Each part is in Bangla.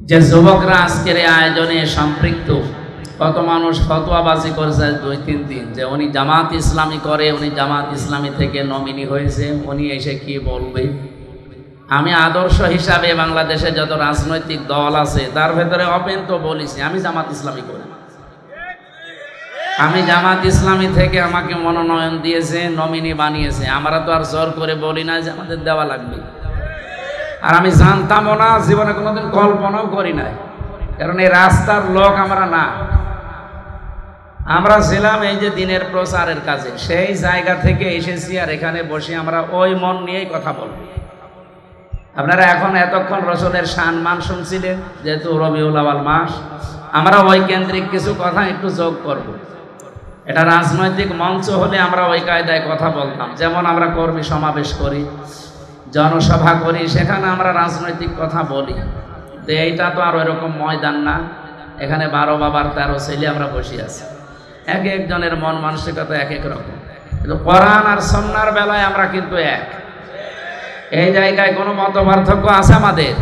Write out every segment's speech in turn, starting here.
যে যুবকরা আজকের এই আয়োজনে সম্পৃক্ত, কত মানুষ ফতোয়াবাজি করেছে 2-3 দিন যে উনি জামাত ইসলামী করে, উনি জামাত ইসলামী থেকে নমিনি হয়েছে, উনি এসে কি বলবে। আমি আদর্শ হিসাবে বাংলাদেশে যত রাজনৈতিক দল আছে তার ভেতরে ওপেন তো বলেছি আমি জামাত ইসলামী করি। আমি জামাত ইসলামী থেকে আমাকে মনোনয়ন দিয়েছে, নমিনি বানিয়েছে, আমরা তো আর জোর করে বলি না যে আমাদের দেওয়া লাগবে। আর আমি জানতামও না, জীবনে কোনোদিন কল্পনাও করি নাই, কারণ এই রাস্তার লোক আমরা না। আমরা ছিলাম এই যে দিনের প্রচারের কাজে, সেই জায়গা থেকে এসেছি আর এখানে বসে আমরা ওই মন নিয়েই কথা বলবো। আপনারা এখন এতক্ষণ রসুলের সম্মান শুনছিলেন, যেহেতু রবিউল আউয়াল মাস, আমরা ওই কেন্দ্রিক কিছু কথা একটু যোগ করব। এটা রাজনৈতিক মঞ্চ হলে আমরা ওই কায়দায় কথা বলতাম, যেমন আমরা কর্মী সমাবেশ করি, জনসভা করি, সেখানে আমরা রাজনৈতিক কথা বলি। তো এইটা তো আর ওইরকম ময়দান না, এখানে 12 বাবার 13 ছেলে আমরা বসে আছি, এক একজনের মন মানসিকতা এক এক রকম, কিন্তু কোরআন আর সুন্নাহর বেলায় আমরা কিন্তু এক। এই জায়গায় কোনো মত পার্থক্য আছে আমাদের?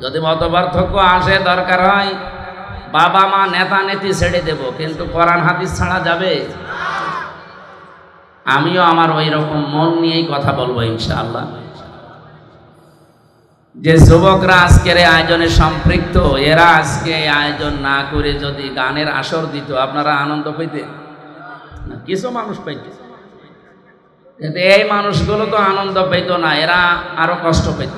যদি মত পার্থক্য আসে, দরকার হয় বাবা মা নেতা নেত্রী ছেড়ে দেব, কিন্তু কোরআন হাদিস ছাড়া যাবে? আমিও আমার ওই রকম মন নিয়েই কথা বলবো ইনশাআল্লাহ। যে যুবকরা আজকের এই আয়োজনে সম্পৃক্ত, এরা আজকে এই আয়োজন না করে যদি গানের আসর দিত, আপনারা আনন্দ পেতেন না? কিছু মানুষ পেত, কিন্তু এই মানুষগুলো তো আনন্দ পেত না, এরা আরো কষ্ট পেত।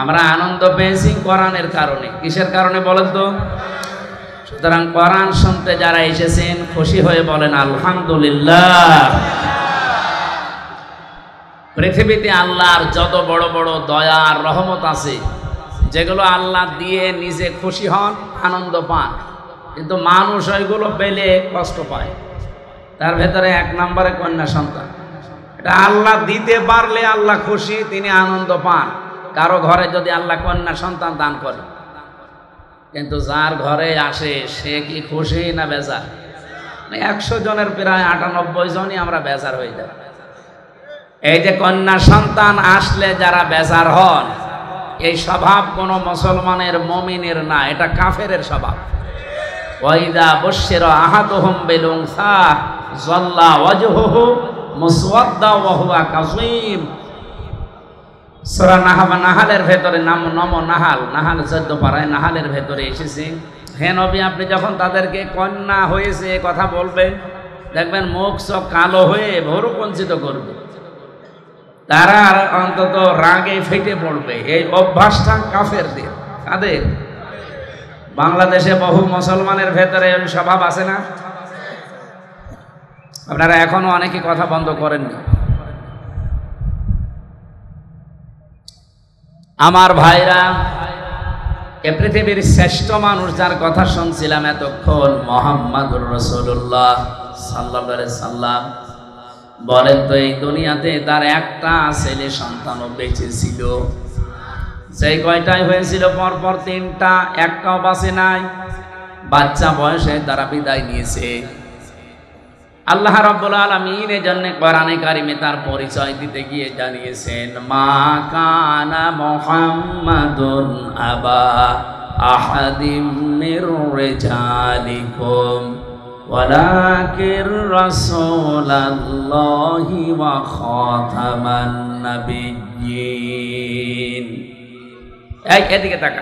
আমরা আনন্দ পেয়েছি কোরআনের কারণে। কিসের কারণে বলেন তো? সুতরাং কোরআন শুনতে যারা এসেছেন খুশি হয়ে বলেন আলহামদুলিল্লাহ। পৃথিবীতে আল্লাহর যত বড় বড় দয়া আর রহমত আছে, যেগুলো আল্লাহ দিয়ে নিজে খুশি হন, আনন্দ পান, কিন্তু মানুষ ওইগুলো পেলে কষ্ট পায়। তার ভেতরে 1 নম্বরে কন্যা সন্তান। এটা আল্লাহ দিতে পারলে আল্লাহ খুশি, তিনি আনন্দ পান। কারো ঘরে যদি আল্লাহ কন্যা সন্তান দান করে, কিন্তু যার ঘরে আসে সে কি খুশি না বেজার? 100 জনের প্রায় 98 জনই আমরা বেজার হয়ে যাই। এই যে কন্যা সন্তান আসলে যারা বেজার হন, এই স্বভাব কোনো মুসলমানের মুমিনের না, এটা কাফেরের স্বভাব। ওয়াইদা বুশিরা আহাদুহুম বিল উনসা যাল্লা ওয়াজহুহু মুসওয়াদ্দা ওয়া হুয়া কাযীম। সূরা নাহালের ভেতরে নাহাল 14 পারায় নাহালের ভেতরে এসেছে, হে নবী আপনি যখন তাদেরকে কন্যা হয়েছে কথা বলবেন, দেখবেন মুখ চোখ কালো হয়ে ভরুকঞ্চিত করবে, তারা অন্তত রাগে ফেটে পড়বে। এই অভ্যাসটা কাফেরদের। কাদের? বাংলাদেশে বহু মুসলমানের ভেতরে ওই স্বভাব আছে না? আপনারা এখনো অনেকে কথা বন্ধ করেননি। আমার ভাইরা, এ পৃথিবীর শ্রেষ্ঠ মানুষ যার কথা শুনছিলাম এতক্ষণ, মুহাম্মদুর রাসূলুল্লাহ সাল্লাল্লাহু আলাইহি সাল্লাম, বলেন তো এই দুনিয়াতে তার একটা ছেলে সন্তানও বেঁচে ছিল। সেই কয়টাই হয়েছিল পরপর 3টা, একটাও বাঁচে নাই। বাচ্চা বয়সে তারা বিদায় নিয়েছে। আল্লাহ রাব্বুল আলামিন এজন্য কোরআনে কারিমে তার পরিচয় দিতে গিয়ে জানিয়েছেন, মা কানা মুহাম্মাদুন আবা আহাদিম মির রিজালিকুম ওয়ালাকির রাসূলুল্লাহি ওয়া খাতামান নাবিয়্যিন। এই এদিকে তাকা,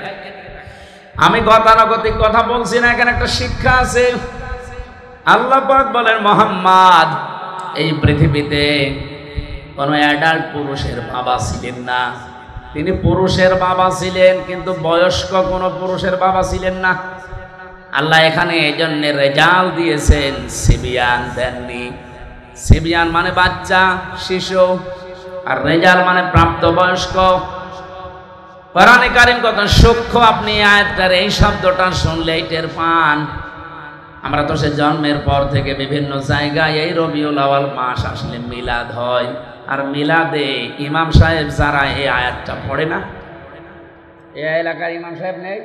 আমি গতানুগতিক কথা বলছি না, এখানে একটা শিক্ষা আছে। আল্লাহ পাক বলেন, মুহাম্মদ এই পৃথিবীতে কোনো অ্যাডাল্ট পুরুষের বাবা ছিলেন না। তিনি পুরুষের বাবা ছিলেন, কিন্তু বয়স্ক কোনো পুরুষের বাবা ছিলেন না। আল্লাহ এখানে এই জন্য রেজাল দিয়েছেন, সিবিয়ান দেননি। সিবিয়ান মানে বাচ্চা, শিশু, আর রেজাল মানে প্রাপ্তবয়স্ক। কোরআনে কারিম কত সূক্ষ্ম, আপনি আয়াতটার এই শব্দটা শুনলেই টের পান। আমরা তো সে জন্মের পর থেকে বিভিন্ন জায়গায় এই রবিউল আউয়াল মাস আসলে মিলাদ হয়, আর মিলাদে ইমাম সাহেব যারা এই আয়াতটা পড়ে না, এই এলাকার ইমাম সাহেব নেই,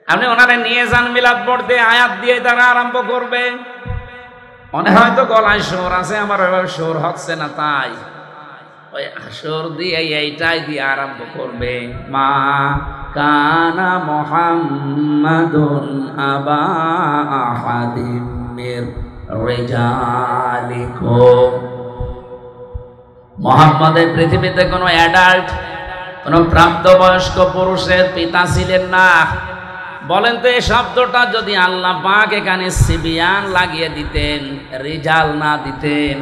আপনি ওনারা নিয়ে যান মিলাদ পড়তে, আয়াত দিয়ে তারা আরম্ভ করবে। মনে হয়তো গলায় সুর আছে, আমার ওইভাবে সুর হচ্ছে না, তাই ওই আসর দিয়ে এইটাই দিয়ে আরম্ভ করবে, মা কানা মুহাম্মাদুন আবা আহাদিম মির রিজালিকুম। মুহাম্মদ এই পৃথিবীতে কোনো অ্যাডাল্ট, কোনো প্রাপ্তবয়স্ক পুরুষের পিতা ছিলেন না। বলেন তো এই শব্দটা যদি আল্লাহ পাক এখানে সিবিয়ান লাগিয়ে দিতেন, রিজাল না দিতেন,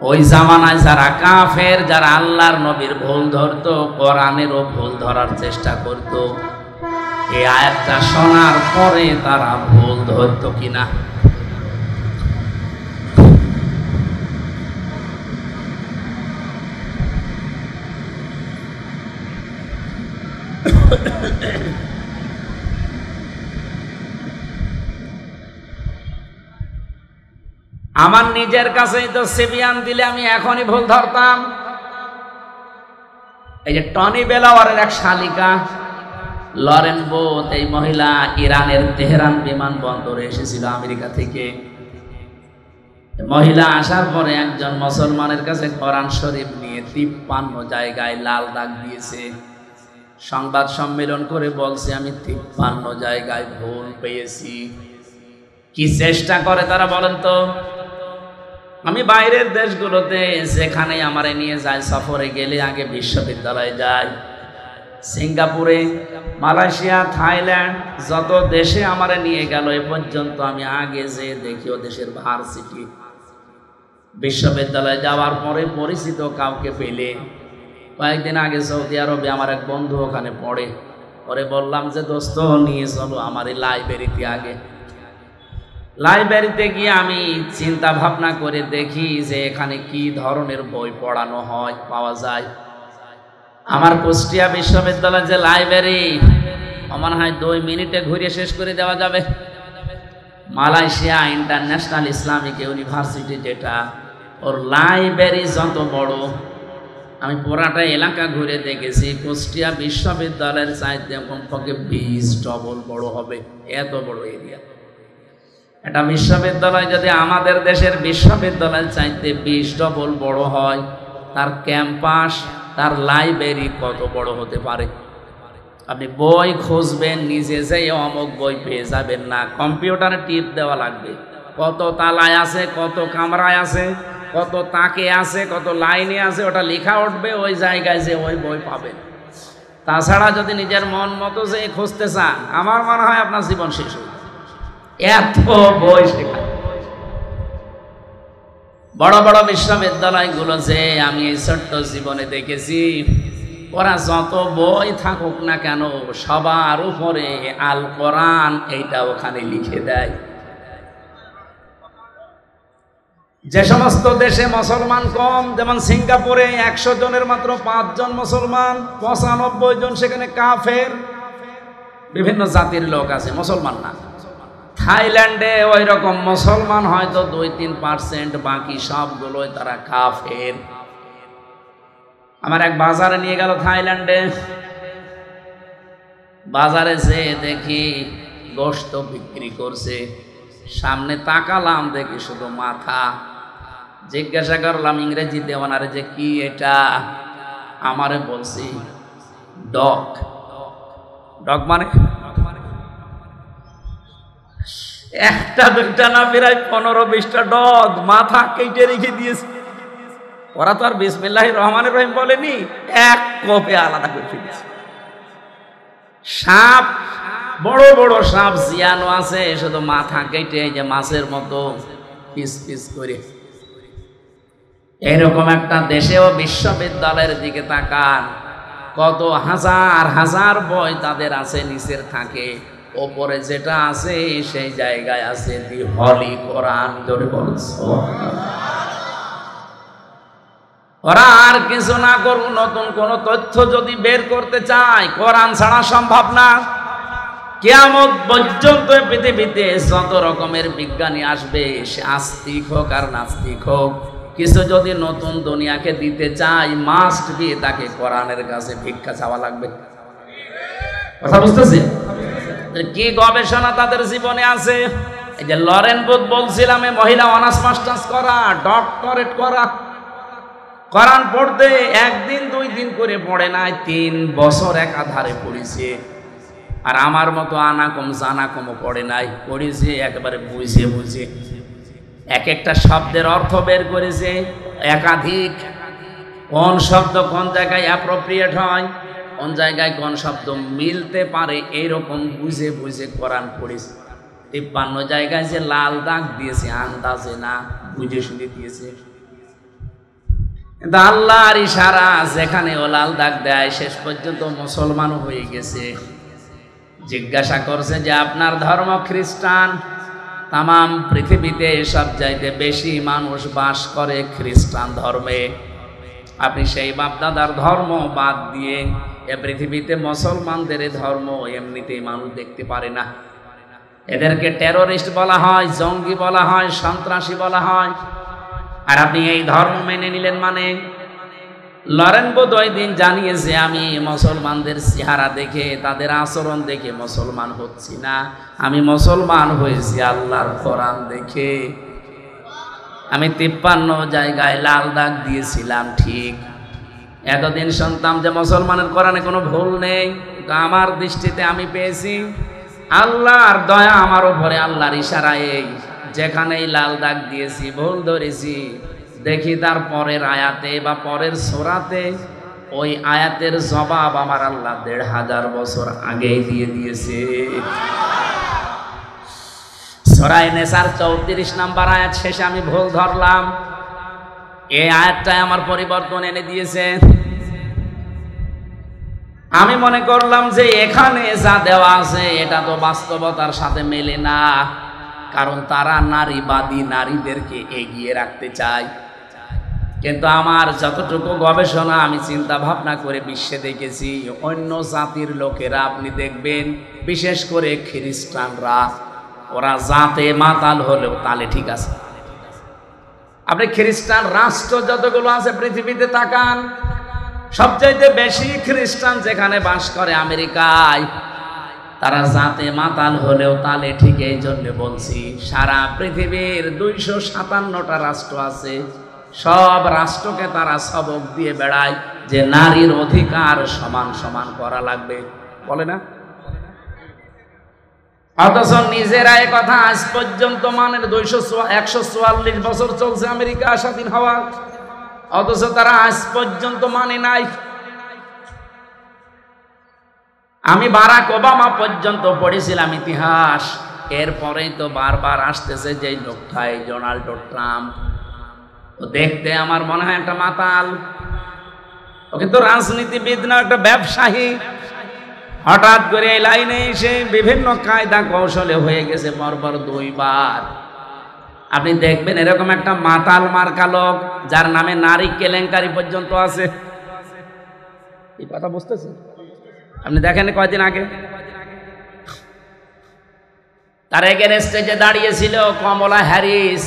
ওই জামানায় যারা কাফের, যারা আল্লাহর নবীর ভুল ধরতো, কোরআনেরও ভুল ধরার চেষ্টা করত, এই আয়াতটা শোনার পরে তারা ভুল ধরতো কিনা? আমার নিজের কাছেই তো সিবিয়ান দিলে আমি এখনই ভুল ধরতাম। এই যে টনি বেলাওয়ারের এক শালিকা লরেন বোথ, এই মহিলা ইরানের তেহরান বিমানবন্দরে এসেছিল আমেরিকা থেকে। মহিলা আসার পরে একজন মুসলমানের কাছে কোরআন শরীফ নিয়ে 53 জায়গায় লাল দাগ দিয়েছে। সংবাদ সম্মেলন করে বলছে, আমি 53 জায়গায় ভুল পেয়েছি। কি চেষ্টা করে তারা বলেন তো? আমি বাইরের দেশগুলোতে যেখানে আমারে নিয়ে যায়, সফরে গেলে আগে বিশ্ববিদ্যালয়ে যাই, সিঙ্গাপুরে, মালয়েশিয়া, থাইল্যান্ড, যত দেশে আমারে নিয়ে গেল এ পর্যন্ত আমি আগে যে দেখি ও দেশের ভার্সিটি, বিশ্ববিদ্যালয়ে যাওয়ার পরে পরিচিত কাউকে পেলে, কয়েকদিন আগে সৌদি আরবে আমার এক বন্ধু ওখানে পড়ে, পরে বললাম যে দোস্ত নিয়ে চলো আমার এই লাইব্রেরিতে। আগে লাইব্রেরিতে গিয়ে আমি চিন্তা ভাবনা করে দেখি যে এখানে কি ধরনের বই পড়ানো হয়, পাওয়া যায়। আমার কুষ্টিয়া বিশ্ববিদ্যালয়ের যে লাইব্রেরি, আমার হয় 2 মিনিটে ঘুরে শেষ করে দেওয়া যাবে। মালয়েশিয়া ইন্টারন্যাশনাল ইসলামিক ইউনিভার্সিটি, যেটা ওর লাইব্রেরি যত বড়, আমি পুরাটা এলাকা ঘুরে দেখেছি, কুষ্টিয়া বিশ্ববিদ্যালয়ের চাইতে কমপক্ষে 20 ডবল বড় হবে, এত বড় এরিয়া। এটা বিশ্ববিদ্যালয় যদি আমাদের দেশের বিশ্ববিদ্যালয়ের চাইতে 20 ডবল বড় হয়, তার ক্যাম্পাস, তার লাইব্রেরি কত বড় হতে পারে? আপনি বই খুঁজবেন, নিজে যেয়ে অমুক বই পেয়ে যাবেন না, কম্পিউটারে টিপ দেওয়া লাগবে, কত তালায় আছে, কত কামরায় আছে, কত তাকে আছে, কত লাইনে আছে, ওটা লেখা উঠবে, ওই জায়গায় যে ওই বই পাবেন। তাছাড়া যদি নিজের মন মতো যে খুঁজতে চান, আমার মনে হয় আপনার জীবন শেষ হয়ে যাবে। এত বই শেখা। বড় বড় বিশ্ববিদ্যালয়গুলো যে আমি এই ছোট্ট জীবনে দেখেছি, ওরা যত বই থাকুক না কেন, সবার উপরে আল কোরআন এইটা ওখানে লিখে দেয়। যে সমস্ত দেশে মুসলমান কম, যেমন সিঙ্গাপুরে 100 জনের মাত্র 5 জন মুসলমান, 95 জন সেখানে কাফের, বিভিন্ন জাতির লোক আছে, মুসলমান না। থাইল্যান্ডে ওই রকম মুসলমান হয়তো 2-3%, বাকি সবগুলোই তারা কাফের। আমার এক বাজারে নিয়ে গেল থাইল্যান্ডে, বাজারে যে দেখি গোশত বিক্রি করছে, সামনে তাকালাম দেখি শুধু মাথা। জিজ্ঞাসা করলাম ইংরেজিতে ওনারে যে কি এটা, আমারে বলছি ডগ। ডগ মানে একটা দুইটা না, প্রায় 15-20টা ডগ মাথা কেটে রেখে দিয়েছে। ওরা তো আর বিসমিল্লাহির রহমানির রহিম বলেনি, এক কোপে আলাদা করে ফেলেছে। সাপ, বড় বড় সাপ জিয়ানো আছে, শুধু মাথা কেটে যে মাছের মতো পিস পিস করে। এরকম একটা দেশেও বিশ্ববিদ্যালয়ের দিকে তাকান, কত হাজার হাজার বই তাদের আছে, নিচের থাকে, ওপরে যেটা আছে সেই জায়গায় আছে দি হলি কোরআন। জোরে বলছো। ওরা আর কিছু না করুক, নতুন কোন তথ্য যদি বের করতে চায়, কোরআন ছাড়া সম্ভব না। কিয়ামত পর্যন্ত পৃথিবীতে যত রকমের বিজ্ঞানী আসবে, সে আস্তিক হোক আর নাস্তিক হোক, কিছু যদি নতুন দুনিয়াকে দিতে চায়, মাস্ট বি তাকে কোরআনের কাছে ভিক্ষা চাওয়া লাগবে। কথা বুঝতেছি? কি গবেষণা তাদের জীবনে আছে। এই যে লরেন বুথ বলছিলাম, মহিলা অনার্স মাস্টার্স করা, ডক্টরেট করা, কোরআন পড়তে একদিন দুই দিন করে পড়ে নাই, 3 বছর একাধারে পড়েছে। আর আমার মতো আনাকম জানাকমও পড়ে নাই, পড়েছে একেবারে বুঝে বুঝে। এক একটা শব্দের অর্থ বের করেছে, একাধিক। কোন শব্দ কোন জায়গায় অ্যাপ্রোপ্রিয়েট হয়, কোন জায়গায় কোন শব্দ মিলতে পারে, এইরকম বুঝে বুঝে কোরআন পড়েছে। 53 জায়গায় যে লাল দাগ দিয়েছে আন্দাজে না, বুঝে শুনে দিয়েছে। কিন্তু আল্লাহর ইশারা, যেখানে ও লাল দাগ দেয় শেষ পর্যন্ত মুসলমানও হয়ে গেছে। জিজ্ঞাসা করছে যে আপনার ধর্ম খ্রিস্টান, তামাম পৃথিবীতে সব চাইতে বেশি মানুষ বাস করে খ্রিস্টান ধর্মে। আপনি সেই বাপদাদার ধর্ম বাদ দিয়ে এ পৃথিবীতে মুসলমানদের ধর্ম এমনিতেই মানুষ দেখতে পারে না। এদেরকে টেরোরিস্ট বলা হয়, জঙ্গি বলা হয়, সন্ত্রাসী বলা হয়। আর আপনি এই ধর্ম মেনে নিলেন মানে? লরেন বোধহয় দিন জানিয়েছে, আমি মুসলমানদের চেহারা দেখে তাদের আচরণ দেখে মুসলমান হচ্ছি না, আমি মুসলমান হয়েছি আল্লাহর কোরআন দেখে। আমি 53 জায়গায় লাল দাগ দিয়েছিলাম ঠিক। এতদিন শুনতাম যে মুসলমানের কোরআনে কোনো ভুল নেই, কিন্তু আমার দৃষ্টিতে আমি পেয়েছি আল্লাহর দয়া আমার উপরে, আল্লাহর ইশারায় যেখানেই লাল দাগ দিয়েছি, ভুল ধরেছি, দেখি তার পরের আয়াতে বা পরের সূরাতে ওই আয়াতের জবাব আমার আল্লাহ 1500 বছর আগেই দিয়ে দিয়েছে। সূরা নেসার 34 নম্বর আয়াত শেষে আমি ভুল ধরলাম, এই আয়াতটাই আমার পরিবর্তন এনে দিয়েছে। আমি মনে করলাম যে এখানে যা দেওয়া আছে এটা তো বাস্তবতার সাথে মেলে না, কারণ তারা নারীবাদী, নারীদেরকে এগিয়ে রাখতে চায়। কিন্তু আমার যতটুকু গবেষণা, আমি চিন্তা ভাবনা করে বিশ্বে দেখেছি, অন্য জাতির লোকেরা আপনি দেখবেন, বিশেষ করে খ্রিস্টানরা, ওরা জাতে মাতাল হলেও তালে ঠিক আছে। আপনি খ্রিস্টান রাষ্ট্র যতগুলো আছে পৃথিবীতে তাকান, সবচাইতে বেশি খ্রিস্টান যেখানে বাস করে আমেরিকায়, তারা জাতে মাতাল হলেও তালে ঠিক। এই জন্য বলছি, সারা পৃথিবীর 257টা রাষ্ট্র আছে, সব রাষ্ট্রকে তারা সবক দিয়ে বেড়ায় যে নারীর অধিকার সমান সমান করা লাগবে, বলে না? অথচ নিজেরা এ কথা আজ পর্যন্ত মানের 144 বছর চলছে আমেরিকা স্বাধীন হওয়া, অথচ তারা আজ পর্যন্ত মানে নাই। আমি বারাক ওবামা পর্যন্ত পড়েছিলাম ইতিহাস, এরপরেই তো বারবার আসতেছে যে লোকটা, এই ডোনাল্ড ট্রাম্প। দেখতে আমার মনে হয় একটা মাতাল, ও কিন্তু রাজনীতিবিদ না, একটা ব্যবসায়ী। হঠাৎ করে এই লাইনে এসে বিভিন্ন কায়দা কৌশলে হয়ে গেছে পরপর 2 বার। আপনি দেখবেন এরকম একটা মাতাল মার্কা লোক, যার নামে নারী কেলেঙ্কারি পর্যন্ত আছে। এই কথা বুঝতেছেন? আপনি দেখেন কয়দিন আগে তার এগেনস্টে যে দাঁড়িয়েছিল কমলা হ্যারিস।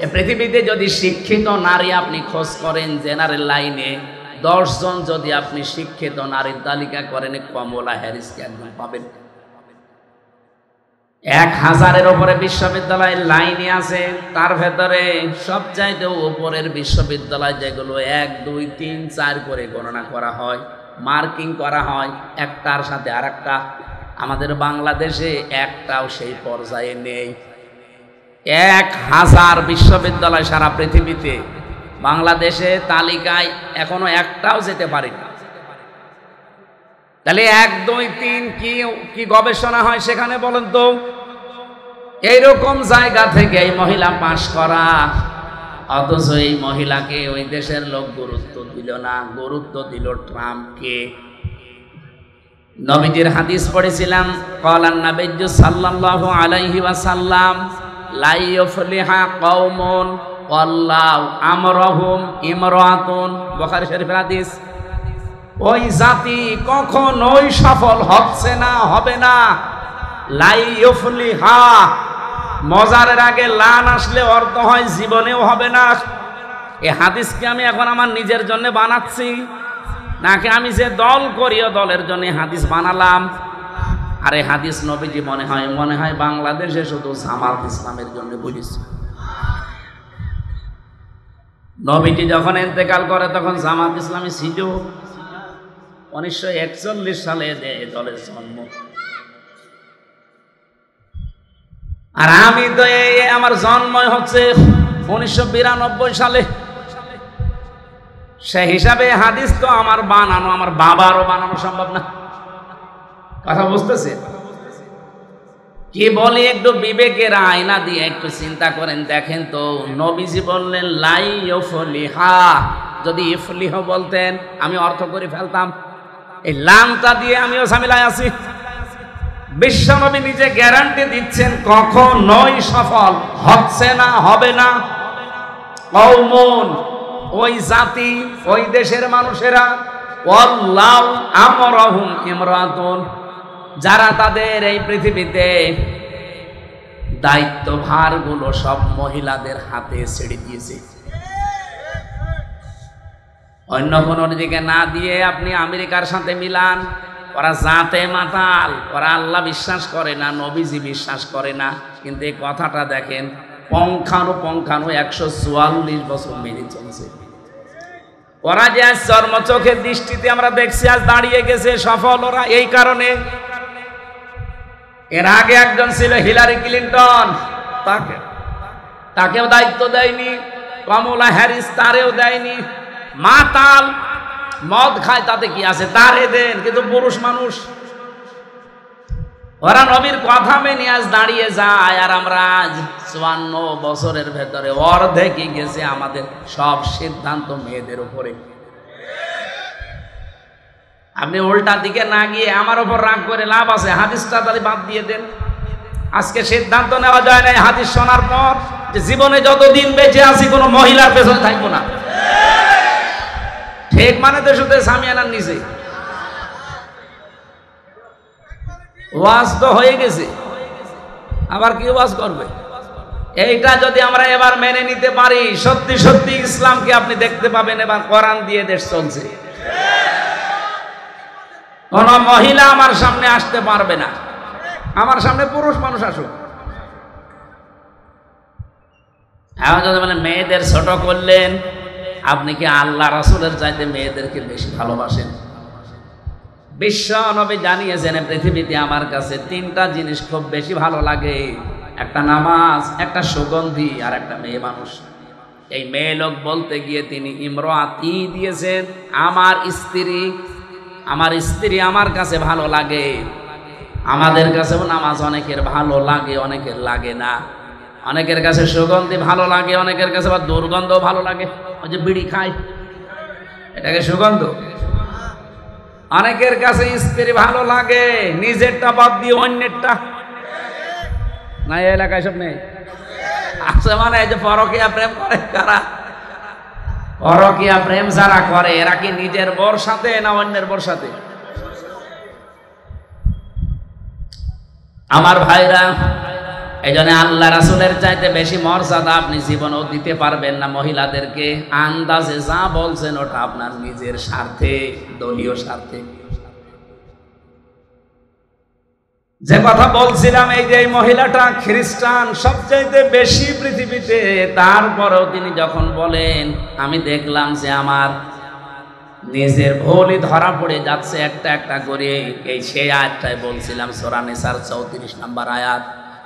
এ পৃথিবীতে যদি শিক্ষিত নারী আপনি খোঁজ করেন জেনারেল লাইনে, 10 জন যদি আপনি শিক্ষিত নারীর তালিকা করেন, কমলা হ্যারিসকে একজন পাবেন। 1000-এর উপরে বিশ্ববিদ্যালয় লাইনে আছে, তার ভেতরে সবচাইতে উপরের বিশ্ববিদ্যালয় যেগুলো 1, 2, 3, 4 করে গণনা করা হয়, মার্কিং করা হয় একটার সাথে আরেকটা। আমাদের বাংলাদেশে একটাও সেই পর্যায়ে নেই। 1000 বিশ্ববিদ্যালয় সারা পৃথিবীতে, বাংলাদেশে তালিকায় এখনো একটাও যেতে পারেনি। তাহলে 1, 2, 3 কি গবেষণা হয় সেখানে বলেন তো? এইরকম জায়গা থেকে এই মহিলা পাশ করা, অথচ এই মহিলাকে ওই দেশের লোক গুরুত্ব দিল না, গুরুত্ব দিল ট্রাম্পকে। নবীজির হাদিস পড়েছিলাম, ক্বালান নাবিয়্যু সাল্লাল্লাহু আলাইহি ওয়াসাল্লাম, লা ইউফলিহা কওমুন ওয়াল্লাহু আমরহুম ইমরাতুন। বুখারী শরীফের হাদিস। ওই জাতি কখনোই সফল হচ্ছে না, হবে না। লা ইউফলিহা, মজারের আগে লান আসলে অর্থ হয় জীবনেও হবে না। এই হাদিসকে আমি এখন আমার নিজের জন্য বানাচ্ছি, নাকি আমি যে দল করি ও দলের জন্য হাদিস বানালাম? আর এই হাদিস নবীজি মনে হয় বাংলাদেশে শুধু জামাত ইসলামের জন্য বলেছে। নবীজি যখন ইন্তেকাল করে তখন জামাত ইসলামী ছিল 1941 সালে দলের জন্ম। আর আমি তো আমার জন্ম হচ্ছে 1992 সালে। সে হিসাবে হাদিস তো আমার বানানো, আমার বাবারও বানানো সম্ভব না। কথা বুঝতেছে? কি বলি, একটু বিবেকের আয়না দিয়ে একটু চিন্তা করেন, দেখেন তো। নবীজি বললেন লাই ইফলিহা, যদি ইফলিহ বলতেন আমি অর্থ করে ফেলতাম। এই লামটা দিয়ে আমিও ঝামেলায় আছি। বিশ্বনবী নিজে গ্যারান্টি দিচ্ছেন কখনোই সফল হচ্ছে না, হবে না। কওমুন, ওই জাতি, ওই দেশের মানুষেরা, ওয়াল্লাহু আমরাহুম ইমরাতুন, যারা তাদের এই পৃথিবীতে দায়িত্বভারগুলো সব মহিলাদের হাতে ছেড়ে দিয়েছে। অন্য কোন দিকে না দিয়ে আপনি আমেরিকার সাথে মিলান, ওরা জাতে মাতাল, ওরা আল্লাহ বিশ্বাস করে না, নবীজি বিশ্বাস করে না। কিন্তু এই কথাটা দেখেন পঙ্খানু 144 বছর মেনে চলছে। ওরা যে আজ চর্মচোখের দৃষ্টিতে আমরা দেখছি আজ দাঁড়িয়ে গেছে সফল, ওরা এই কারণে। এর আগে একজন ছিল হিলারি ক্লিন্টন, তাকেও দায়িত্ব দেয়নি। কমলা হ্যারিস, তারেও দেয়নি। মাতাল, মদ খায়, তাতে কি আছে, তারে দেন, কিন্তু পুরুষ মানুষ। ওরা নবীর কথা মেনে আজ দাঁড়িয়ে যায়, আর আমরা আজ 54 বছরের ভেতরে অর্ধেকই গেছে আমাদের সব সিদ্ধান্ত মেয়েদের উপরে। আপনি উল্টা দিকে না গিয়ে আমার উপর রাগ করে লাভ আছে? হাদিসটা তাহলে বাদ দিয়ে দেন। আজকে সিদ্ধান্ত নেওয়া যায় না হাদিস শোনার পর যে জীবনে যতদিন বেঁচে আছি কোনো মহিলার পেছনে থাকবো না। ঠিক মানে তো শুধু সামিয়ানার নিচে ওয়াজ তো হয়ে গেছে, আবার কি ওয়াজ করবে? এইটা যদি আমরা এবার মেনে নিতে পারি, সত্যি সত্যি ইসলামকে আপনি দেখতে পাবেন এবার কোরআন দিয়ে দেশ চলছে। কোন মহিলা আমার সামনে আসতে পারবে না, আমার সামনে পুরুষ মানুষ আসুক। এখন যদি মানে মেয়েদের ছোট করলেন, আপনি কি আল্লাহ রাসূলের চাইতে মেয়েদেরকে বেশি ভালোবাসেন? বিশ্ব নবী জানিয়েছেন পৃথিবীতে আমার কাছে 3টা জিনিস খুব বেশি ভালো লাগে, একটা নামাজ, একটা সুগন্ধি, আর একটা মেয়ে মানুষ। এই মেয়ে লোক বলতে গিয়ে তিনি ইমরাতি দিয়েছেন, আমার স্ত্রী আমার কাছে ভালো লাগে। আমাদের কাছেও নামাজ অনেকের ভালো লাগে, অনেকের লাগে না। অনেকের কাছে সুগন্ধি ভালো লাগে, অনেকের কাছে আবার দুর্গন্ধ ভালো লাগে। ওই যে বিড়ি খায়, এটাকে সুগন্ধ। অনেকের কাছে স্ত্রী ভালো লাগে, নিজেরটা বাদ দিয়ে অন্যেরটা। না এই এলাকায় সব নেই আছে, মানে এই যে পরকীয়া প্রেম করে কারা, পরকীয়া প্রেম যারা করে এরা কি নিজের বর সাথে না অন্যের বর সাথে? আমার ভাইরা, এই জন্য আল্লাহ রাসূলের চাইতে বেশি মর্যাদা আপনি জীবনেও দিতে পারবেন না মহিলাদেরকে। আন্দাজে যা বলছেন ওটা আপনার নিজের স্বার্থে, দলীয় স্বার্থে। যে কথা বলছিলাম, এই যে মহিলাটা খ্রিস্টান সবচাইতে বেশি পৃথিবীতে, তারপরেও তিনি যখন বলেন আমি দেখলাম যে আমার নিজের ভুলই ধরা পড়ে যাচ্ছে একটা একটা করে, এই সেই আয়াতটাই বলছিলাম, সূরা নিসার 34 নম্বর আয়াত,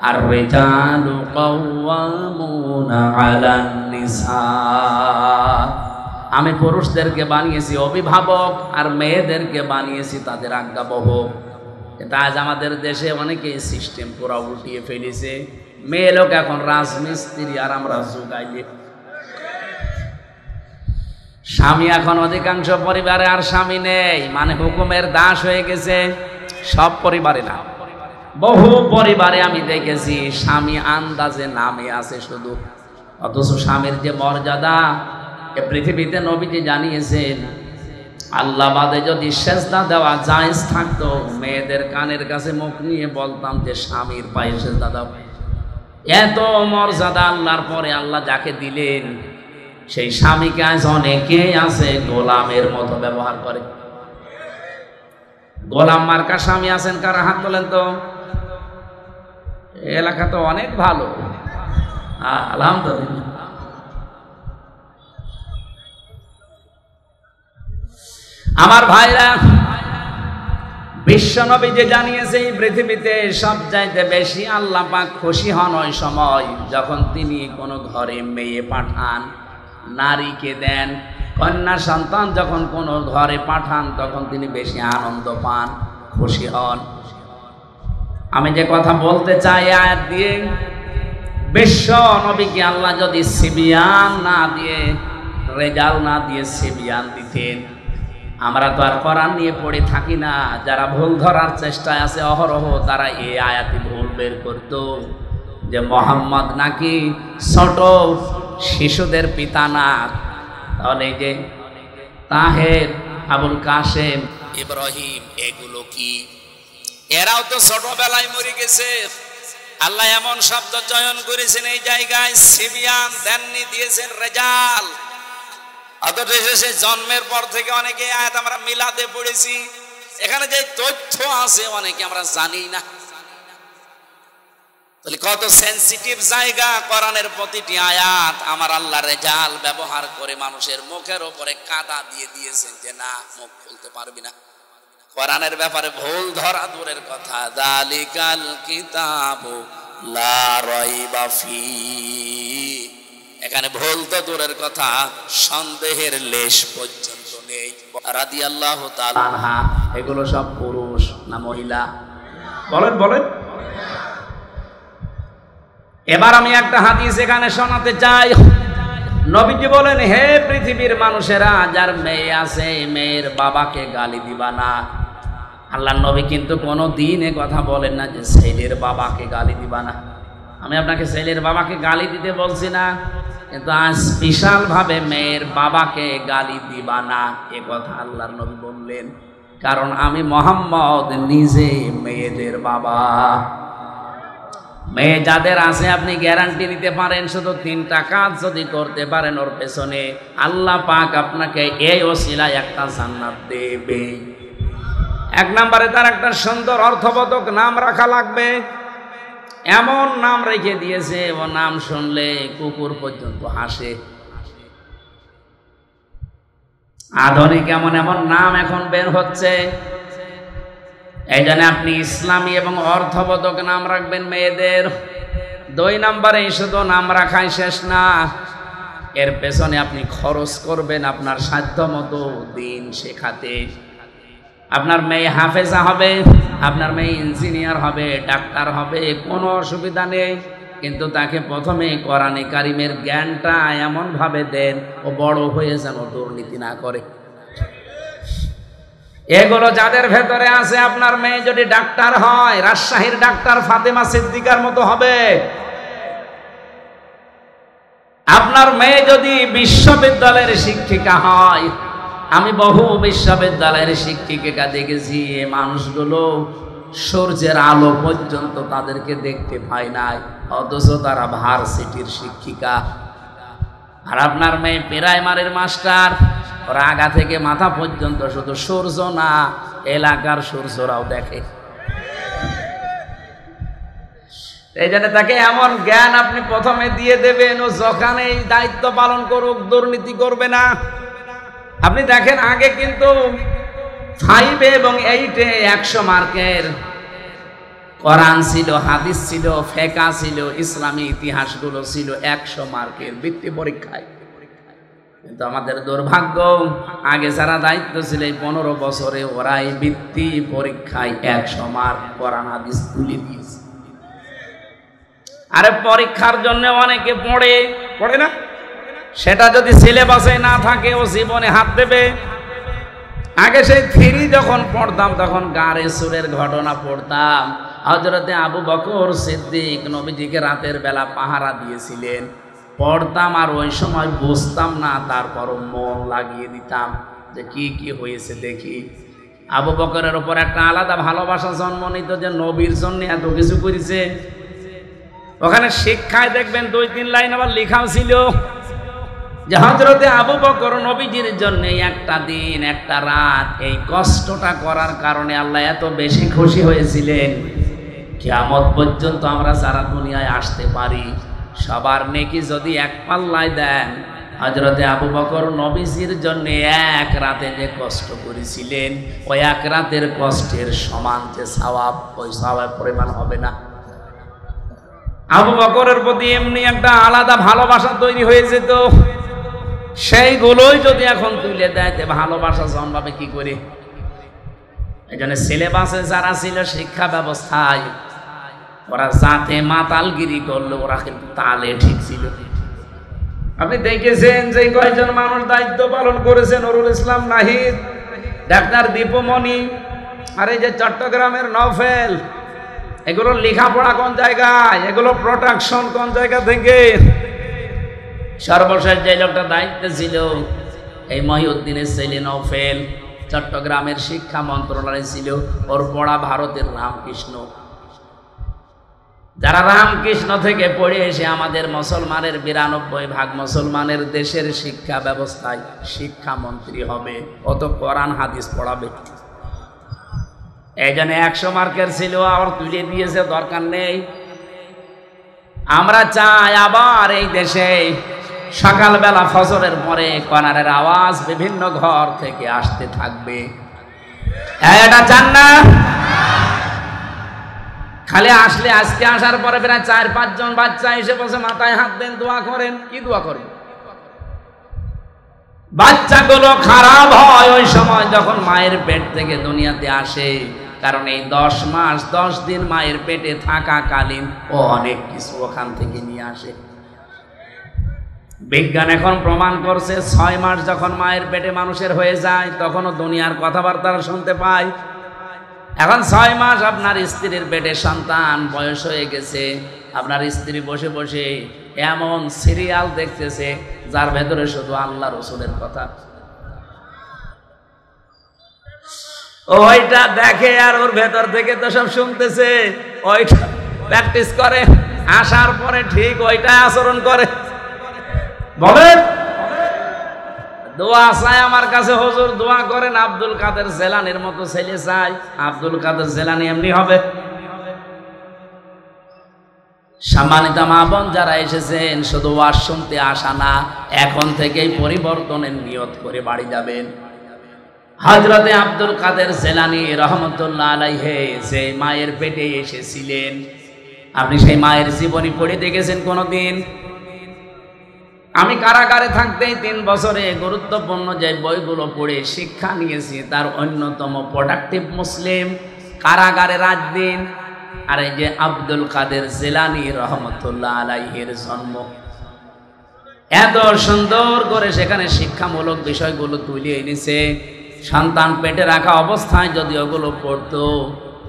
আর রিজালু কাওয়ামুনা আলান নিসা। আমি পুরুষদেরকে বানিয়েছি অভিভাবক আর মেয়েদেরকে বানিয়েছি তাদের আজ্ঞাবহ। এটা আজ আমাদের দেশে অনেকে সিস্টেম পুরা উল্টিয়ে ফেলেছে। মেয়ে লোক এখন রাজমিস্ত্রি আর আমরা যুগাইলে। স্বামী এখন অধিকাংশ পরিবারে আর স্বামী নেই, মানে হুকুমের দাস হয়ে গেছে। সব পরিবারে না, বহু পরিবারে আমি দেখেছি স্বামী আন্দাজে নামে আছে শুধু, অথচ স্বামীর যে মর্যাদা এ পৃথিবীতে নবীজি জানিয়েছেন। আল্লাহ বাদে যদি সেজদা দেওয়া জায়েজ থাকতো, মেয়েদের কানের কাছে মুখ নিয়ে বলতাম যে স্বামীর পায়ে সেজদা দাও। এত মর্যাদা আল্লাহর পরে আল্লাহ যাকে দিলেন, সেই স্বামীকে আজ অনেকেই আছে গোলামের মতো ব্যবহার করে। গোলাম মার্কা স্বামী আছেন কারা? হাত তোলেন তো। এলাকা তো অনেক ভালো, আলহামদুলিল্লাহ। আমার ভাইরা, বিশ্বনবী যে জানিয়েছে এই পৃথিবীতে সবচাইতে বেশি আল্লাহ পাক খুশি হন ওই সময় যখন তিনি কোনো ঘরে মেয়ে পাঠান, নারীকে দেন, কন্যা সন্তান যখন কোনো ঘরে পাঠান তখন তিনি বেশি আনন্দ পান, খুশি হন। আমি যে কথা বলতে চাই আয়াত দিয়ে, বিশ্ব নবীকে আল্লাহ যদি সিবিয়ান না দিয়ে, রেজাল্ট না দিয়ে সিবিয়ান দিতেন, আমরা তো আর কোরআন নিয়ে পড়ে থাকি না। যারা ভুল ধরার চেষ্টায় আছে অহরহ, তারা এই আয়াতি ভুল বের করত যে মোহাম্মদ নাকি ছোট শিশুদের পিতা না। তাহলে এই যে তাহের, আবুল কাসেম, ইব্রাহিম, এগুলো কি? এরাও তো ছোটবেলায় মরে গেছে। আল্লাহ এমন শব্দ চয়ন করেছেন এই জায়গায়, সিবিয়ান দেননি, দিয়েছেন রেজাল। অথচ সে জন্মের পর থেকে অনেকে আয়াত আমরা মিলাদে পড়েছি, এখানে যে তথ্য আছে অনেকে আমরা জানি না। তাহলে কত সেনসিটিভ জায়গা, কোরআনের প্রতিটি আয়াত আমার আল্লাহ রেজাল ব্যবহার করে মানুষের মুখের উপরে কাদা দিয়ে দিয়েছেন যে না, মুখ খুলতে পারবি না। কোরআনের ব্যাপারে ভুল ধরা দূরের কথা, যালিকাল কিতাবু লা রাইবা ফি, এখানে ভুল তো দূরের কথা, সন্দেহের লেশ পর্যন্ত নেই। রাদিয়াল্লাহু তাআলা আনহা, এগুলো সব পুরুষ না মহিলা? বলেন বলেন। এবার আমি একটা হাদিস এখানে শোনাতে চাই। নবীজি বলেন, হে পৃথিবীর মানুষেরা, যার মেয়ে আছে মেয়ের বাবাকে গালি দিবা না। আল্লাহর নবী কিন্তু কোনো দিন এ কথা বলেন না যে ছেলের বাবাকে গালি দিবা না। আমি আপনাকে ছেলের বাবাকে গালি দিতে বলছি না, কিন্তু আজ স্পেশাল ভাবে মেয়ের বাবাকে গালি দিবা না এ কথা আল্লাহর নবী বললেন। কারণ আমি মোহাম্মদ নিজে মেয়েদের বাবা। মেয়ে যাদের আছে আপনি গ্যারান্টি দিতে পারেন, শুধু 3টা কাজ যদি করতে পারেন ওর পেছনে আল্লাহ পাক আপনাকে এই ওসিলায় একটা জান্নাত দেবে। 1 নম্বরে তার একটা সুন্দর অর্থবোধক নাম রাখা লাগবে। এমন নাম রেখে দিয়েছে ও নাম শুনলে কুকুর পর্যন্ত হাসে। আধুনিক এমন এমন নাম এখন বের হচ্ছে, এই জন্য আপনি ইসলামী এবং অর্থবোধক নাম রাখবেন মেয়েদের। 2 নম্বরে শুধু নাম রাখাই শেষ না, এর পেছনে আপনি খরচ করবেন আপনার সাধ্য মতো দিন শেখাতে। আপনার মেয়ে হাফেজা হবে, আপনার মেয়ে ইঞ্জিনিয়ার হবে, ডাক্তার হবে, কোনো অসুবিধা নেই, কিন্তু তাকে প্রথমে কোরআনে কারিমের জ্ঞানটা এমন ভাবে দেন ও বড় হয়ে যেন দুর্নীতি না করে। এগুলো যাদের ভেতরে আছে, আপনার মেয়ে যদি ডাক্তার হয়, রাজশাহীর ডাক্তার ফাতেমা সিদ্দিকার মতো হবে। আপনার মেয়ে যদি বিশ্ববিদ্যালয়ের শিক্ষিকা হয়, আমি বহু বিশ্ববিদ্যালয়ের শিক্ষিকা দেখেছি, এই মানুষগুলো সূর্যের আলো পর্যন্ত তাদেরকে দেখতে পায় নাই, অথচ তারা ভার্সিটির শিক্ষিকা। আর আপনার মেয়ে প্রাইমারির মাস্টার, ওরা আগা থেকে মাথা পর্যন্ত শুধু সূর্য না, এলাকার সূর্যরাও দেখে। এই জন্য তাকে এমন জ্ঞান আপনি প্রথমে দিয়ে দেবেন, ও যখন এই দায়িত্ব পালন করুক দুর্নীতি করবে না। আপনি দেখেন আগে কিন্তু 5 এবং 8 100 মার্কের কোরআন ছিল, হাদিস ছিল, ফিকহ ছিল, ইসলামী ইতিহাসগুলো ছিল 100 মার্কের বৃত্তি পরীক্ষায়। কিন্তু আমাদের দুর্ভাগ্য, আগে যারা দায়িত্ব ছিল এই 15 বছরে ওরা এই বৃত্তি পরীক্ষায় 100 মার্ক কোরআন হাদিস তুলে দিয়েছে। আরে পরীক্ষার জন্য অনেকে পড়ে না, সেটা যদি সিলেবাসে না থাকে ও জীবনে হাত দেবে। আগে সেই 3 যখন পড়তাম তখন গারে সুরের ঘটনা পড়তাম। হযরতে আবু বকর সিদ্দিক নবীজিকে রাতের বেলা পাহারা দিয়েছিলেন, পড়তাম আর ওই সময় বুঝতাম না, তারপরও মন লাগিয়ে দিতাম যে কি কি হয়েছে দেখি। আবু বকরের উপর একটা আলাদা ভালোবাসা জন্ম নিত যে নবীর জন্য এত কিছু করেছে। ওখানে শিক্ষায় দেখবেন 2-3 লাইন আবার লেখাও ছিল যে হযরতে আবু বকর নবীজির জন্য একটা দিন একটা রাত এই কষ্টটা করার কারণে আল্লাহ এত বেশি খুশি হয়েছিলেন, কিয়ামত পর্যন্ত আমরা যারা দুনিয়ায় আসতে পারি সবার নেকি যদি এক পাল্লায় দেন, হযরতে আবু বকর নবীজির জন্য এক রাতে যে কষ্ট করেছিলেন, ওই এক রাতের কষ্টের সমান যে সওয়াব, ওই সওয়াবের পরিমাণ হবে না। আবু বকরের প্রতি এমনি একটা আলাদা ভালোবাসা তৈরি হয়ে যেত, সেইগুলোই যদি এখন তুলে দেয় তে ভালোবাসা জন্মাবে কি করে? এই জন্য সিলেবাসে যারা ছিল শিক্ষা ব্যবস্থায়, ওরা যাতে মাতালগিরি করলো, ওরা কিন্তু তালে ঠিক ছিল। আপনি দেখেছেন যে কয়েকজন মানুষ দায়িত্ব পালন করেছেন, নুরুল ইসলাম নাহিদ, ডাক্তার দীপমণি, আর এই যে চট্টগ্রামের নওফেল, এগুলো লেখাপড়া কোন জায়গায়, এগুলো প্রোটেকশন কোন জায়গা থেকে? সর্বশেষ যে লোকটা দায়িত্বে ছিল এই মহিউদ্দিনের ছেলে নওফেল, চট্টগ্রামের শিক্ষা মন্ত্রণালয় ছিল, ওর পড়া ভারতের রামকৃষ্ণ। যারা রামকৃষ্ণ থেকে পড়ে এসে আমাদের মুসলমানের 92% মুসলমানের দেশের শিক্ষা ব্যবস্থায় শিক্ষামন্ত্রী হবে, অত কোরআন হাদিস পড়াবে। এই জন্য 100 মার্কের ছিল, আবার তুলে দিয়েছে, দরকার নেই। আমরা চাই আবার এই দেশে সকালবেলা ফজরের পরে কোরআনের আওয়াজ বিভিন্ন ঘর থেকে আসতে থাকবে। এটা চান না? খালি আসলে আজকে আসার পরে প্রায় 4-5 জন বাচ্চা এসে বসে মাথায় হাত দেন, দোয়া করেন। কি দোয়া করবেন? বাচ্চাগুলো খারাপ হয় ওই সময় যখন মায়ের পেট থেকে দুনিয়াতে আসে, কারণ এই 10 মাস 10 দিন মায়ের পেটে থাকাকালীন ও অনেক কিছু ওখান থেকে নিয়ে আসে। বিজ্ঞান এখন প্রমাণ করছে 6 মাস যখন মায়ের পেটে মানুষের হয়ে যায়, তখনও দুনিয়ার কথাবার্তা শুনতে পায়। এখন 6 মাস আপনার স্ত্রীর পেটে সন্তান বয়স হয়ে গেছে, আপনার স্ত্রী বসে বসে এমন সিরিয়াল দেখতেছে যার ভেতরে শুধু আল্লাহ রসুলের কথা। ওইটা দেখে আর ওর ভেতর থেকে তো সব শুনতেছে, ওইটা প্র্যাকটিস করে, আসার পরে ঠিক ওইটা আচরণ করে। বলেন, দোয়া চাই আমার কাছে, হুজুর দোয়া করেন আব্দুল কাদের জেলানির মতো ছেলে চাই। আব্দুল কাদের জেলানি এমনি হবে? সম্মানিত মা বোন যারা এসেছেন, শুধু ওয়াজ শুনতে আসা না, এখন থেকেই পরিবর্তনের নিয়ত করে বাড়ি যাবেন। হযরতে আব্দুল কাদের জেলানি রহমতুল্লাহ আলাইহি যে মায়ের পেটে এসেছিলেন, আপনি সেই মায়ের জীবনী পড়ে দেখেছেন কোনোদিন? আমি কারাগারে থাকতেই 3 বছরে গুরুত্বপূর্ণ যে বইগুলো পড়ে শিক্ষা নিয়েছি, তার অন্যতম প্রোডাক্টিভ মুসলিম, কারাগারে রাত দিন। আর এই যে আব্দুল কাদের জেলানি রহমতুল্লাহ আলাইহির জন্ম, এত সুন্দর করে সেখানে শিক্ষামূলক বিষয়গুলো তুলে এনেছে। সন্তান পেটে রাখা অবস্থায় যদি ওগুলো পড়তো,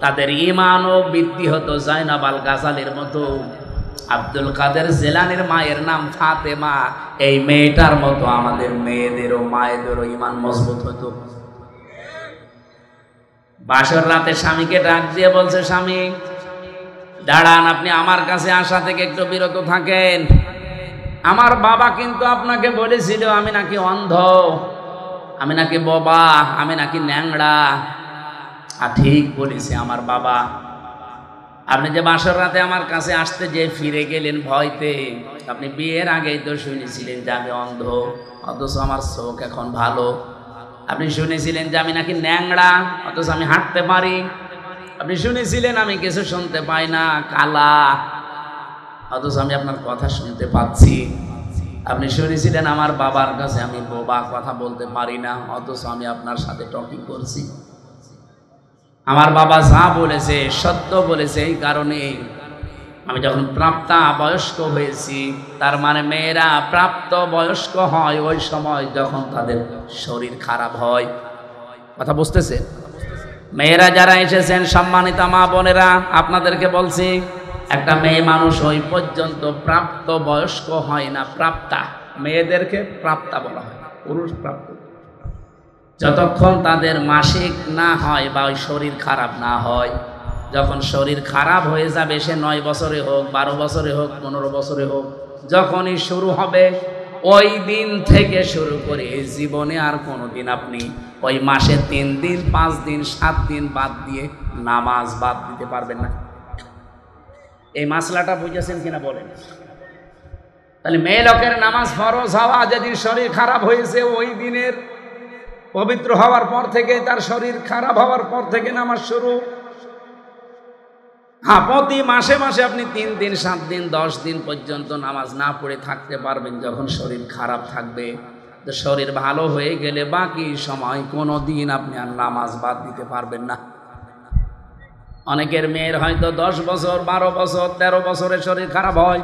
তাদের ঈমানও বৃদ্ধি হতো জাইনাব আল গাজালির মতো। আব্দুল কাদের জেলানির মায়ের নাম ফাতেমা, এই মেয়েটার মতো আমাদের মেয়েদেরও মায়েদেরও ঈমান মজবুত হতো। বাসর রাতে স্বামীকে ডাক দিয়ে বলছে, স্বামী দাঁড়ান, আপনি আমার কাছে আসা থেকে একটু বিরত থাকেন। আমার বাবা কিন্তু আপনাকে বলেছিল আমি নাকি অন্ধ, আমি নাকি বোবা, আমি নাকি ন্যাংড়া। আর ঠিক বলেছে আমার বাবা। আপনি যে বাসর রাতে আমার কাছে আসতে যে ফিরে গেলেন ভয়তে, আপনি বিয়ের আগেই তো শুনেছিলেন যে আমি অন্ধ, অথচ আমার চোখ এখন ভালো। আপনি শুনেছিলেন যে আমি নাকি ন্যাংড়া, অথচ আমি হাঁটতে পারি। আপনি শুনেছিলেন আমি কিছু শুনতে পাই না, কালা, অথচ আমি আপনার কথা শুনতে পাচ্ছি। আপনি শুনেছিলেন আমার বাবার কাছে আমি বোবা, কথা বলতে পারি না, অথচ আমি আপনার সাথে টকিং করছি। আমার বাবা যা বলেছে সত্য বলেছে, এই কারণে আমি যখন প্রাপ্তা বয়স্ক হয়েছি, তার মানে মেয়েরা প্রাপ্ত বয়স্ক হয় ওই সময় যখন তাদের শরীর খারাপ হয়। কথা বুঝতেছে? মেয়েরা যারা এসেছেন, সম্মানিত মা বোনেরা, আপনাদেরকে বলছি, একটা মেয়ে মানুষ ওই পর্যন্ত প্রাপ্ত বয়স্ক হয় না, প্রাপ্তা। মেয়েদেরকে প্রাপ্তা বলা হয়, পুরুষ প্রাপ্ত। যতক্ষণ তাদের মাসিক না হয় বা ওই শরীর খারাপ না হয়, যখন শরীর খারাপ হয়ে যাবে, সে 9 বছরে হোক, 12 বছরে হোক, 15 বছরে হোক, যখনই শুরু হবে, ওই দিন থেকে শুরু করে জীবনে আর কোনোদিন আপনি ওই মাসে 3 দিন, 5 দিন, 7 দিন বাদ দিয়ে নামাজ বাদ দিতে পারবেন না। এই মাসলাটা বুঝেছেন কিনা বলেন? তাহলে মেয়ে লোকের নামাজ ফরজ হওয়া যেদিন শরীর খারাপ হয়েছে ওই দিনের পবিত্র হওয়ার পর থেকে, তার শরীর খারাপ হওয়ার পর থেকে নামাজ শুরু। হ্যাঁ, প্রতি মাসে মাসে আপনি 3 দিন 7 দিন 10 দিন পর্যন্ত নামাজ না পড়ে থাকতে পারবেন যখন শরীর খারাপ থাকবে। তো শরীর ভালো হয়ে গেলে বাকি সময় কোনো দিন আপনি আর নামাজ বাদ দিতে পারবেন না। অনেকের মেয়ের হয়তো 10 বছর 12 বছর 13 বছরে শরীর খারাপ হয়,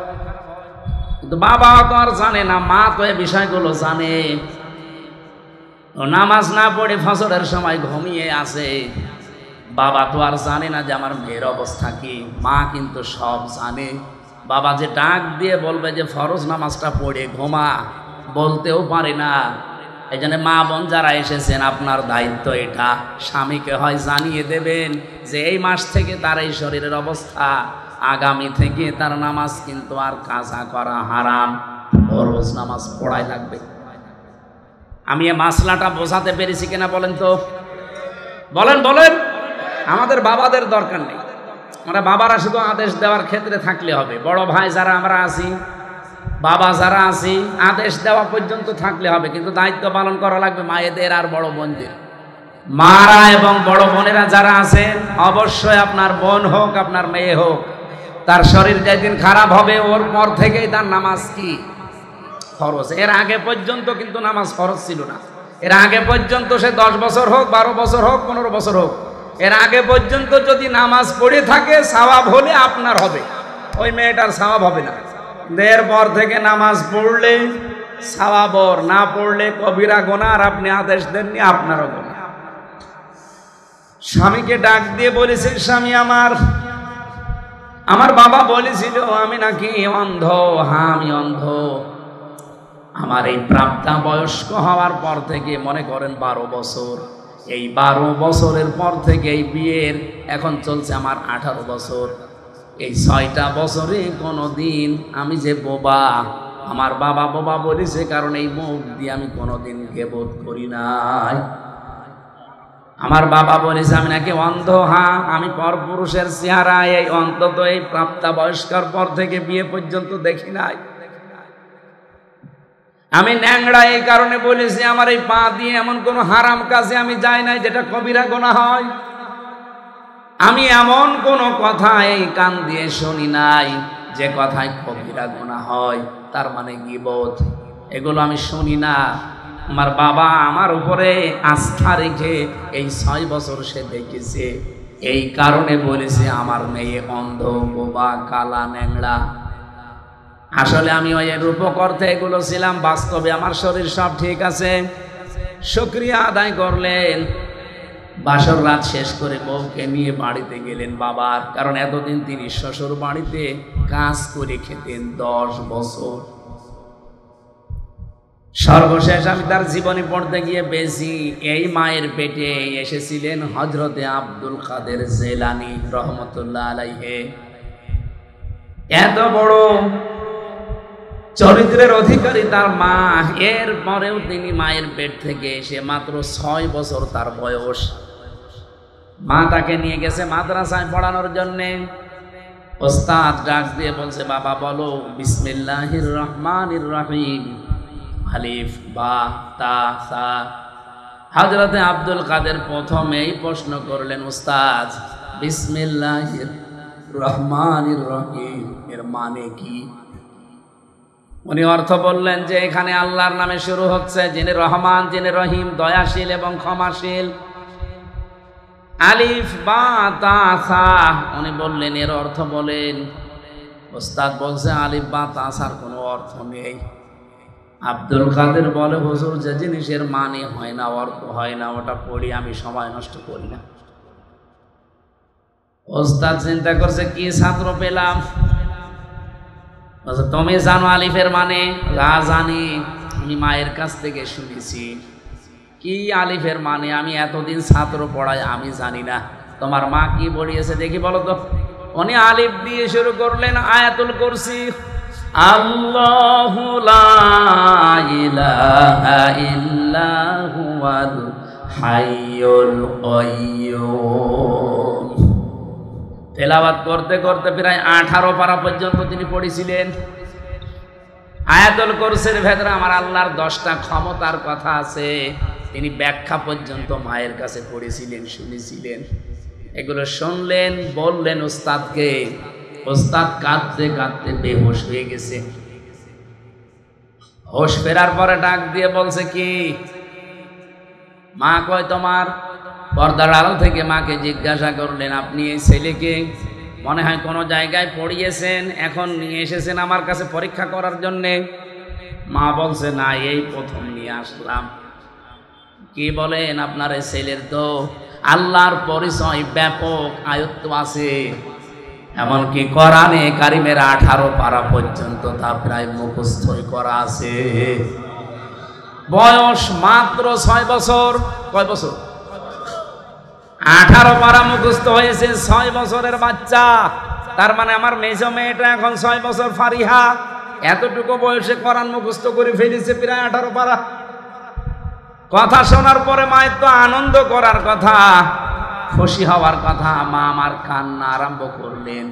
কিন্তু বাবা তো আর জানে না, মা তো এই বিষয়গুলো জানে। নামাজ না পড়ে ফজরের সময় ঘুমিয়ে আসে, বাবা তো আর জানে না যে আমার মেয়ের অবস্থা কি। মা কিন্তু সব জানে। বাবা যে ডাক দিয়ে বলবে যে ফরজ নামাজটা পড়ে ঘুমা, বলতেও পারে না। এই জন্য মা বোন যারা এসেছেন, আপনার দায়িত্ব এটা, স্বামীকে হয় জানিয়ে দেবেন যে এই মাস থেকে তার এই শরীরের অবস্থা, আগামী থেকে তার নামাজ কিন্তু আর কাজা করা হারাম, ফরজ নামাজ পড়াই লাগবে। আমি এই মাসলাটা বোঝাতে পেরেছি কিনা বলেন তো? বলেন বলেন। আমাদের বাবাদের দরকার নেই, আমরা বাবারা শুধু আদেশ দেওয়ার ক্ষেত্রে থাকলে হবে। বড় ভাই যারা আমরা আছি, বাবা যারা আছি, আদেশ দেওয়া পর্যন্ত থাকলে হবে, কিন্তু দায়িত্ব পালন করা লাগবে মায়েদের আর বড় বোনদের। মারা এবং বড় বোনেরা যারা আছেন, অবশ্যই আপনার বোন হোক আপনার মেয়ে হোক, তার শরীর যেদিন খারাপ হবে ওর পর থেকেই তার নামাজ কি ফরজ। এর আগে পর্যন্ত কিন্তু নামাজ ফরজ ছিল না। এর আগে পর্যন্ত সে 10 বছর হোক 12 বছর হোক 15 বছর হোক, এর আগে পর্যন্ত যদি নামাজ পড়ে থাকে সওয়াব হলে আপনার হবে, ওই মেয়েটার সওয়াব হবে না। এর পর থেকে নামাজ পড়লে সওয়াব, না পড়লে কবিরা গুনাহ, আর আপনি আদেশ দেননি, আপনারও গুনাহ। স্বামীকে ডাক দিয়ে বলেছে, স্বামী আমার বাবা বলেছিল আমি নাকি অন্ধ। হ্যাঁ, আমি অন্ধ। আমার এই প্রাপ্তা বয়স্ক হওয়ার পর থেকে, মনে করেন 12 বছর, এই 12 বছরের পর থেকে এই বিয়ের এখন চলছে আমার 18 বছর। এই 6টা বছরে কোনো দিন আমি যে বোবা, আমার বাবা বোবা বলেছে, কারণ এই মুখ দিয়ে আমি কোনোদিন গীবত করি নাই। আমার বাবা বলেছে আমি নাকি অন্ধ। হ্যাঁ, আমি পরপুরুষের চেহারা এই অন্তত এই প্রাপ্তা বয়স্কর পর থেকে বিয়ে পর্যন্ত দেখি নাই। আমি ন্যাংড়া এই কারণে বলেছি, আমার এই পা দিয়ে এমন কোন হারাম কাজে আমি যাই নাই যেটা কবিরা গুনাহ হয়। আমি এমন কোন কথা এই কান দিয়ে শুনি নাই যে কথায় কবিরা গুনাহ হয়, তার মানে গীবত, এগুলো আমি শুনি না। আমার বাবা আমার উপরে আস্থা রেখে এই 6 বছর সে দেখেছে, এই কারণে বলেছে আমার মেয়ে অন্ধ, বোবা, কালা, ন্যাংড়া। আসলে আমি ওই রূপক অর্থে এগুলো ছিলাম, বাস্তবে আমার শরীর সব ঠিক আছে। শুকরিয়া আদায় করলেন। বাসর রাত শেষ করে বউকে নিয়ে বাড়িতে গেলেন বাবার, কারণ এতদিন তিনি শ্বশুর বাড়িতে কাজ করে খেতেন 10 বছর। সর্বশেষ আমি তার জীবনী পড়তে গিয়ে বেশি, এই মায়ের পেটে এসেছিলেন হযরতে আব্দুল কাদের জেলানী রহমতুল্লাহ আলাইহি। এত বড় চরিত্রের অধিকারী তার মা, এর পরেও তিনি মায়ের পেট থেকে এসে মাত্র 6 বছর তার বয়স, মা তাকে নিয়ে গেছে মাদ্রাসায় পড়ানোর জন্যে। ওস্তাদ ডাক দিয়ে বলছে, বাবা বলো বিসমিল্লাহির রহমানির রহিম, আলিফ বা তা সা। হযরতে আব্দুল কাদের প্রথমেই প্রশ্ন করলেন, উস্তাদ বিসমিল্লাহির রহমানির রহিম এর মানে কি? উনি অর্থ বললেন যে এখানে আল্লাহর নামে শুরু হচ্ছে, যিনি রহমান, যিনি রহিম, দয়াশীল এবং ক্ষমাশীল। আলিফ বা তা সা, উনি বললেন এর অর্থ বলেন। ওস্তাদ বলছে আলিফ বা তা সার কোনো অর্থ নেই। আব্দুল কাদের বলে, হুজুর যে জিনিসের মানে হয় না, অর্থ হয় না, ওটা পড়ি আমি সময় নষ্ট করি না। ওস্তাদ চিন্তা করছে কি ছাত্র পেলাম। তুমি জানো আলিফের মানে? জানি, আমি মায়ের কাছ থেকে শুনেছি। কি আলিফের মানে? আমি এতদিন ছাত্র পড়াই, আমি জানি না। তোমার মা কি পড়িয়েছে দেখি বলো তো। উনি আলিফ দিয়ে শুরু করলেন আয়াতুল কুরসি। আল্লাহু লা ইলাহা ইল্লা হুয়াল হাইয়ুল কাইয়্যুম। তেলাওয়াত করতে করতে প্রায় 18 পারা পর্যন্ত তিনি পড়েছিলেন। আয়াতুল কুরসির ভেতরে আমার আল্লাহর 10টা ক্ষমতার কথা আছে, তিনি ব্যাখ্যা পর্যন্ত মায়ের কাছে পড়েছিলেন, শুনেছিলেন। এগুলো শুনলেন, বললেন উস্তাদকে। উস্তাদ কাঁদতে কাঁদতে বেহুশ হয়ে গেছে। হোশ ফেরার পরে ডাক দিয়ে বলছে, কি মা কয় তোমার? পর্দার আড়াল থেকে মাকে জিজ্ঞাসা করলেন, আপনি এই ছেলেকে মনে হয় কোনো জায়গায় পড়িয়েছেন, এখন নিয়ে এসেছেন আমার কাছে পরীক্ষা করার জন্যে? মা বলছে, না, এই প্রথম নিয়ে আসলাম। কি বলেন? আপনার এই ছেলের তো আল্লাহর পরিচয় ব্যাপক আয়ত্ত আছে, এমনকি কোরআনে কারিমের 18 পারা পর্যন্ত তা প্রায় মুখস্থই করা আছে। বয়স মাত্র 6 বছর। কয় বছর? 18 পারা মুখস্থ হয়েছে 6 বছরের বাচ্চা। তার মানে আমার মেজো মেয়েটা এখন 6 বছর ফারিহা, এতটুকু বয়সে কোরআন মুখস্থ করে ফেলেছে প্রায় 18 পারা। কথা শোনার পরে মায়ের তো আনন্দ করার কথা, খুশি হওয়ার কথা। মা আমার কান্না আরম্ভ করলেন।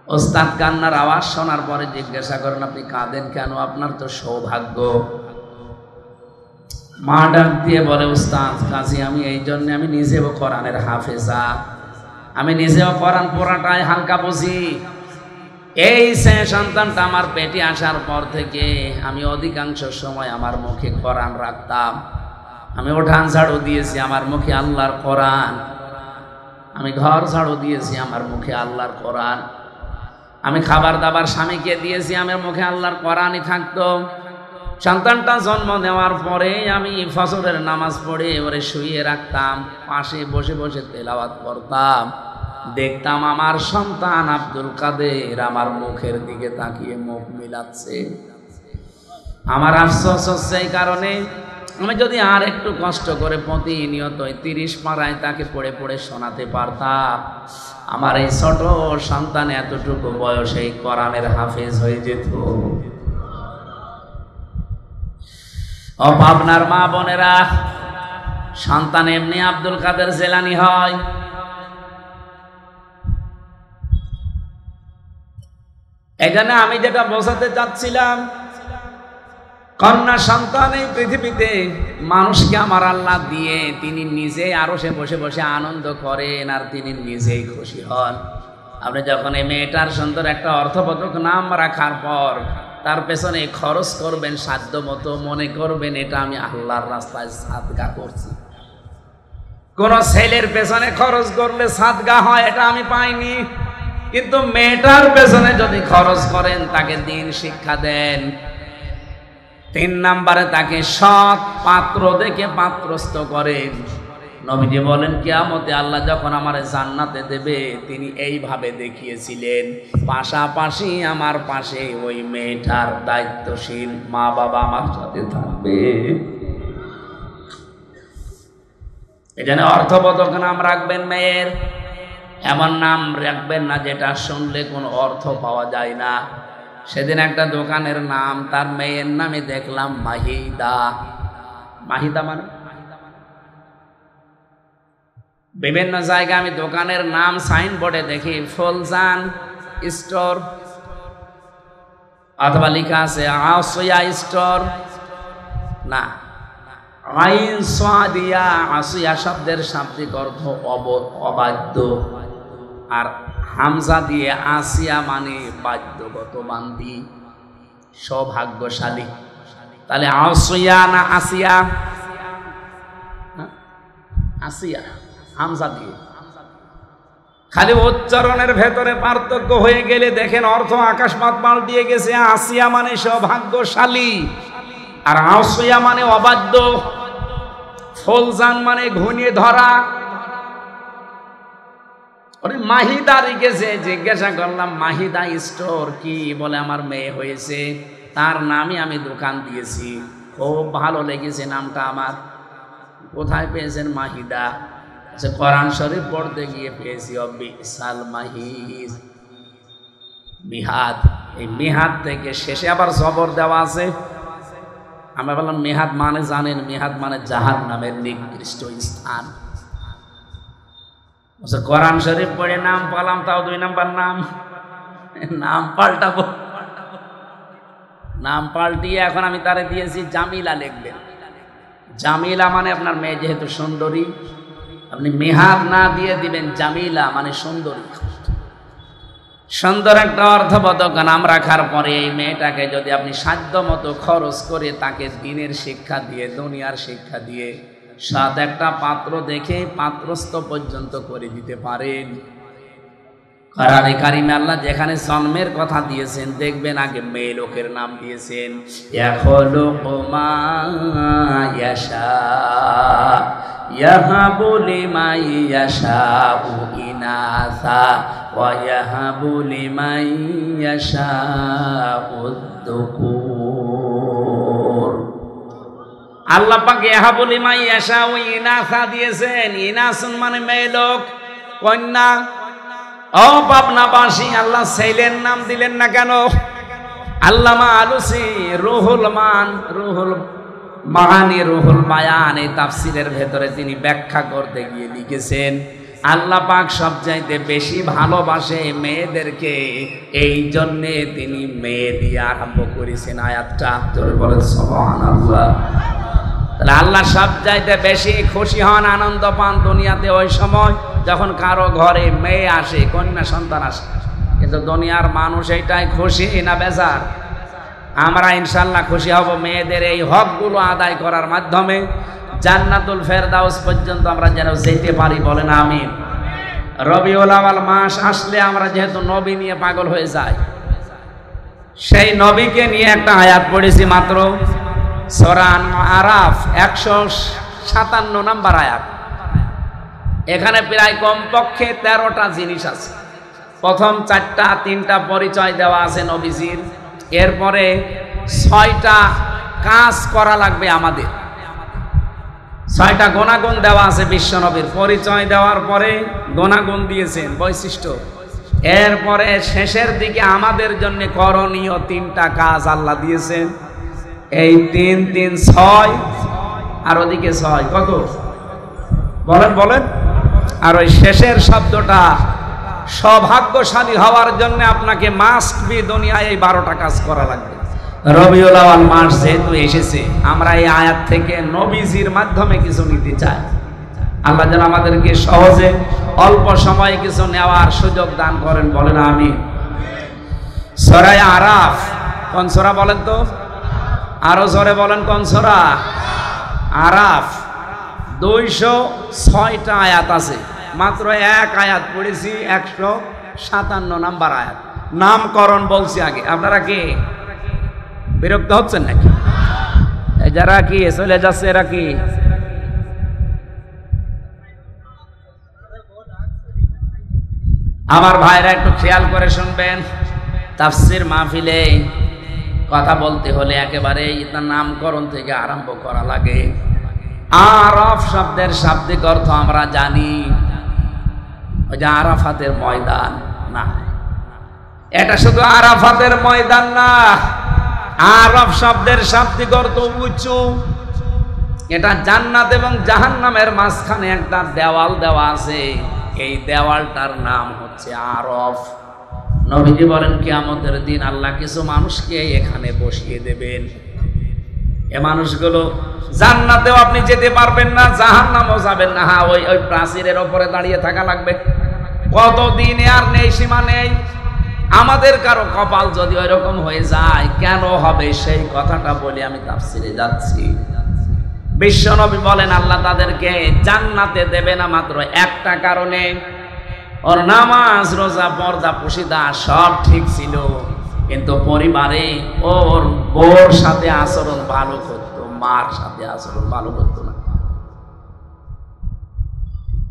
ওস্তাদ কান্নার আওয়াজ শোনার পরে জিজ্ঞাসা করেন, আপনি কাঁদেন কেন? আপনার তো সৌভাগ্য। মা ডাক দিয়ে বলে, উস্তাদ কাজী, আমি এই জন্য, আমি নিজেও কোরআনের হাফেজা, আমি নিজেও কোরআন পড়াটাই হালকা বুঝি। এই সন্তানটা আমার পেটে আসার পর থেকে আমি অধিকাংশ সময় আমার মুখে কোরআন রাখতাম। আমি উঠান ঝাড়ু দিয়েছি, আমার মুখে আল্লাহর কোরআন। আমি ঘর ঝাড়ু দিয়েছি, আমার মুখে আল্লাহর কোরআন। আমি খাবার দাবার স্বামীকে দিয়েছি, আমার মুখে আল্লাহর কোরআনই থাকতো। সন্তানটা জন্ম নেওয়ার পরে আমি ফজরের নামাজ পড়ে এবারে শুয়ে রাখতাম, পাশে বসে বসে তেলাওয়াত করতাম। দেখতাম আমার সন্তান আব্দুল কাদের আমার মুখের দিকে তাকিয়ে মুখ মিলাচ্ছে। আমার আফসোস হচ্ছে এই কারণে, আমি যদি আর একটু কষ্ট করে প্রতিনিয়ত 30 পারায় তাকে পড়ে পড়ে শোনাতে পারতাম, আমার এই ছোট সন্তান এতটুকু বয়সে কোরআনের হাফেজ হয়ে যেত। ও আপনার মা বোনেরা, সন্তান এমনি আব্দুল কাদের জেলানি হয়। এখানে আমি যেটা বোঝাতে চাচ্ছিলাম, কন্যা সন্তান এই পৃথিবীতে মানুষকে আমার আল্লাহ দিয়ে তিনি নিজে আরো সে বসে বসে আনন্দ করেন আর তিনি নিজেই খুশি হন। আপনি যখন এই মেয়েটার সুন্দর একটা অর্থবোধক নাম রাখার পর তার পেছনে খরচ করবেন সাধ্য মতো, মনে করবেন এটা আমি আল্লাহর রাস্তায় সাদগা করছি। কোন ছেলের পেছনে খরচ করলে সাদগা হয় এটা আমি পাইনি, কিন্তু মেয়েটার পেছনে যদি খরচ করেন, তাকে দিন শিক্ষা দেন, 3 নম্বরে তাকে সৎ পাত্র দেখে পাত্রস্থ করেন। নবীজি বলেন, কিয়ামতে আল্লাহ যখন আমার জান্নাতে দেবে, তিনি এইভাবে দেখিয়েছিলেন, পাশাপাশি আমার পাশে ওই মেয়েটার দায়িত্বশীল মা বাবা আমার সাথে থাকবে। এখানে অর্থবোধক নাম রাখবেন মেয়ের, এমন নাম রাখবেন না যেটা শুনলে কোনো অর্থ পাওয়া যায় না। সেদিন একটা দোকানের নাম, তার মেয়ের নামে দেখলাম মাহিদা। মাহিদা মানে বিভিন্ন জায়গায় আমি দোকানের নাম সাইনবোর্ডে দেখি ফুলজান স্টোর, অথবা লেখা আছে আসিয়া স্টোর। না, আইন সাদিয়া, আসিয়া শব্দের শাব্দিক অর্থ অবাধ্য, আর হামজা দিয়ে আসিয়া মানে বাধ্যগত বান্দি, সৌভাগ্যশালী। তাহলে আসিয়া না আসিয়া? আসিয়া হামজা দিয়ে। খালি উচ্চারণের ভেতরে পার্থক্য হয়ে গেলে দেখেন অর্থ আকাশ পাতাল দিয়ে গেছে। আসিয়া মানে সৌভাগ্যশালী, আর আসিয়া মানে অবাধ্য। ফুলজান মানে ঘনিয়ে ধরা। ওরে মাহিদা রেখেছে, জিজ্ঞাসা করলাম মাহিদা স্টোর কি? বলে আমার মেয়ে হয়েছে, তার নামই আমি দোকান দিয়েছি। খুব ভালো লেগেছে নামটা আমার। কোথায় পেয়েছেন? মাহিদা। কোরআন শরীফ পড়তে গিয়ে পেয়েছি, বিসাল মাহিদ, মিহাদ। এই মিহাদ থেকে শেষে আবার জবর দেওয়া আছে। আমরা বললাম মিহাদ মানে জানেন? মিহাদ মানে জাহান্নামের নিকৃষ্ট স্থান। কোরআন শরীফ পড়ে নাম পালাম, তাও 2 নাম্বার নাম, নাম পাল্টাবো। নাম পাল্টিয়ে এখন আমি তারে দিয়েছি জামিলা লিখবেন। জামিলা মানে আপনার মেয়ে যেহেতু সুন্দরী, আপনি মেহার না দিয়ে দিবেন জামিলা মানে সুন্দরী। সুন্দর একটা অর্থবোধক নাম রাখার পরে এই মেয়েটাকে যদি আপনি সাধ্য মতো খরচ করে তাকে দিনের শিক্ষা দিয়ে, দুনিয়ার শিক্ষা দিয়ে, সাত একটা পাত্র দেখে পাত্রস্থ পর্যন্ত করে দিতে পারেন। কোরআনে কারিমে আল্লাহ যেখানে জন্মের কথা দিয়েছেন দেখবেন আগে মেয়ে লোকের নাম দিয়েছেন, ইয়াখলুকু মা ইয়াশা ইয়াহাবু লিমান ইয়াশাউ ইনাসা ওয়া ইয়াহাবু লিমান ইয়াশাউ যুকুর। আল্লাহ পাক ইয়াহাবু লিমান ইয়াশাউ ইনাসা দিয়েছেন। ইনাসুন মানে মেয়ে লোক, কন্যা। ও পাবনাবাসী, আল্লাহ ছেলের নাম দিলেন না কেন? আল্লামা আলুসি রুহুল মাহানি রুহুল বায়ান এই তাফসিরের ভেতরে তিনি ব্যাখ্যা করতে গিয়ে লিখেছেন, আল্লাহ পাক সবচাইতে বেশি ভালোবাসে মেয়েদেরকে, এই জন্যে তিনি মেয়ে দিয়ে আরম্ভ করেছেন আয়াতটা। তোরে বলেন সুবহানাল্লাহ। তাহলে আল্লাহ সবচাইতে বেশি খুশি হন, আনন্দ পান দুনিয়াতে ওই সময় যখন কারো ঘরে মেয়ে আসে, কন্যা সন্তান আসে। কিন্তু দুনিয়ার মানুষ এইটাই খুশি না বেজার? আমরা ইনশাল্লাহ খুশি হব মেয়েদের এই হকগুলো আদায় করার মাধ্যমে। জান্নাতুল ফেরদাউস পর্যন্ত আমরা যেন যেতে পারি, বলেন আমিন। রবিউল আউয়াল মাস আসলে আমরা যেহেতু নবী নিয়ে পাগল হয়ে যাই, সেই নবীকে নিয়ে একটা আয়াত পড়েছি মাত্র, সূরা আরাফ 157 নম্বর আয়াত। এখানে প্রায় কমপক্ষে 13টা জিনিস আছে। প্রথম 3টা পরিচয় দেওয়া আছে নবীজির, এরপরে 6টা কাজ করা লাগবে আমাদের, 6টা গুণাগুণ দেওয়া আছে বিশ্বনবীর। পরিচয় দেওয়ার পরে গুণাগুণ দিয়েছেন, বৈশিষ্ট্য। এরপরে শেষের দিকে আমাদের জন্য করণীয় 3টা কাজ আল্লাহ দিয়েছেন। এই 3 3 6 আর ওদিকে 6 কত? বলেন। আর ওই শেষের শব্দটা, সৌভাগ্যশালী হওয়ার জন্য আপনাকে মাস্ট বি দুনিয়ায় এই 12টা কাজ করা লাগবে। রবিউল আউয়াল মাস যেহেতু এসেছে, আমরা এই আয়াত থেকে নবীজির মাধ্যমে কিছু নিতে চাই। আল্লাহ যেন আমাদেরকে সহজে অল্প সময়ে কিছু নেওয়ার সুযোগ দান করেন, বলেন আমিন। সূরা আরাফ কোন সূরা বলেন তো? আরো জোরে বলেন, কোন সূরা? আরাফ। 206টা আয়াত আছে, মাত্র এক আয়াত পড়েছি, 157 নম্বর আয়াত। নামকরণ বলছি আগে। আপনারা কি বিরক্ত হচ্ছেন নাকি? যারা কি চলে যাচ্ছে এরা কি? আমার ভাইরা একটু খেয়াল করে শুনবেন, তাফসীর মাহফিলে কথা বলতে হলে একেবারে তার নামকরণ থেকে আরম্ভ করা লাগে। আরাফ শব্দের শাব্দিক অর্থ আমরা জানি, ওই যে আরাফাতের ময়দান না, এটা শুধু আরাফাতের ময়দান না। আরাফ শব্দের শাব্দিক অর্থ উঁচু। এটা জান্নাত এবং জাহান্নামের মাঝখানে একটা দেওয়াল দেওয়া আছে, এই দেওয়ালটার নাম হচ্ছে আরফ। নবীজি বলেন কিয়ামতের দিন আল্লাহ কিছু মানুষকে এখানে বসিয়ে দেবেন। এ মানুষগুলো জান্নাতেও আপনি যেতে পারবেন না, জাহান্নামেও যাবেন না। হ্যাঁ, ওই প্রাচীরের ওপরে দাঁড়িয়ে থাকা লাগবে। কতদিনে আর নেই, সীমা নেই। আমাদের কারো কপাল যদি ওই রকম হয়ে যায়, কেন হবে সেই কথাটা বলে আমি তাফসিরে যাচ্ছি। বিশ্বনবী বলেন আল্লাহ তাদেরকে জান্নাতে দেবে না মাত্র একটা কারণে, ওর নামাজ রোজা পর্দা পুশিদা সব ঠিক ছিল, কিন্তু পরিবারে ওর বউর সাথে আচরণ ভালো করত, মার সাথে আচরণ ভালো করত না।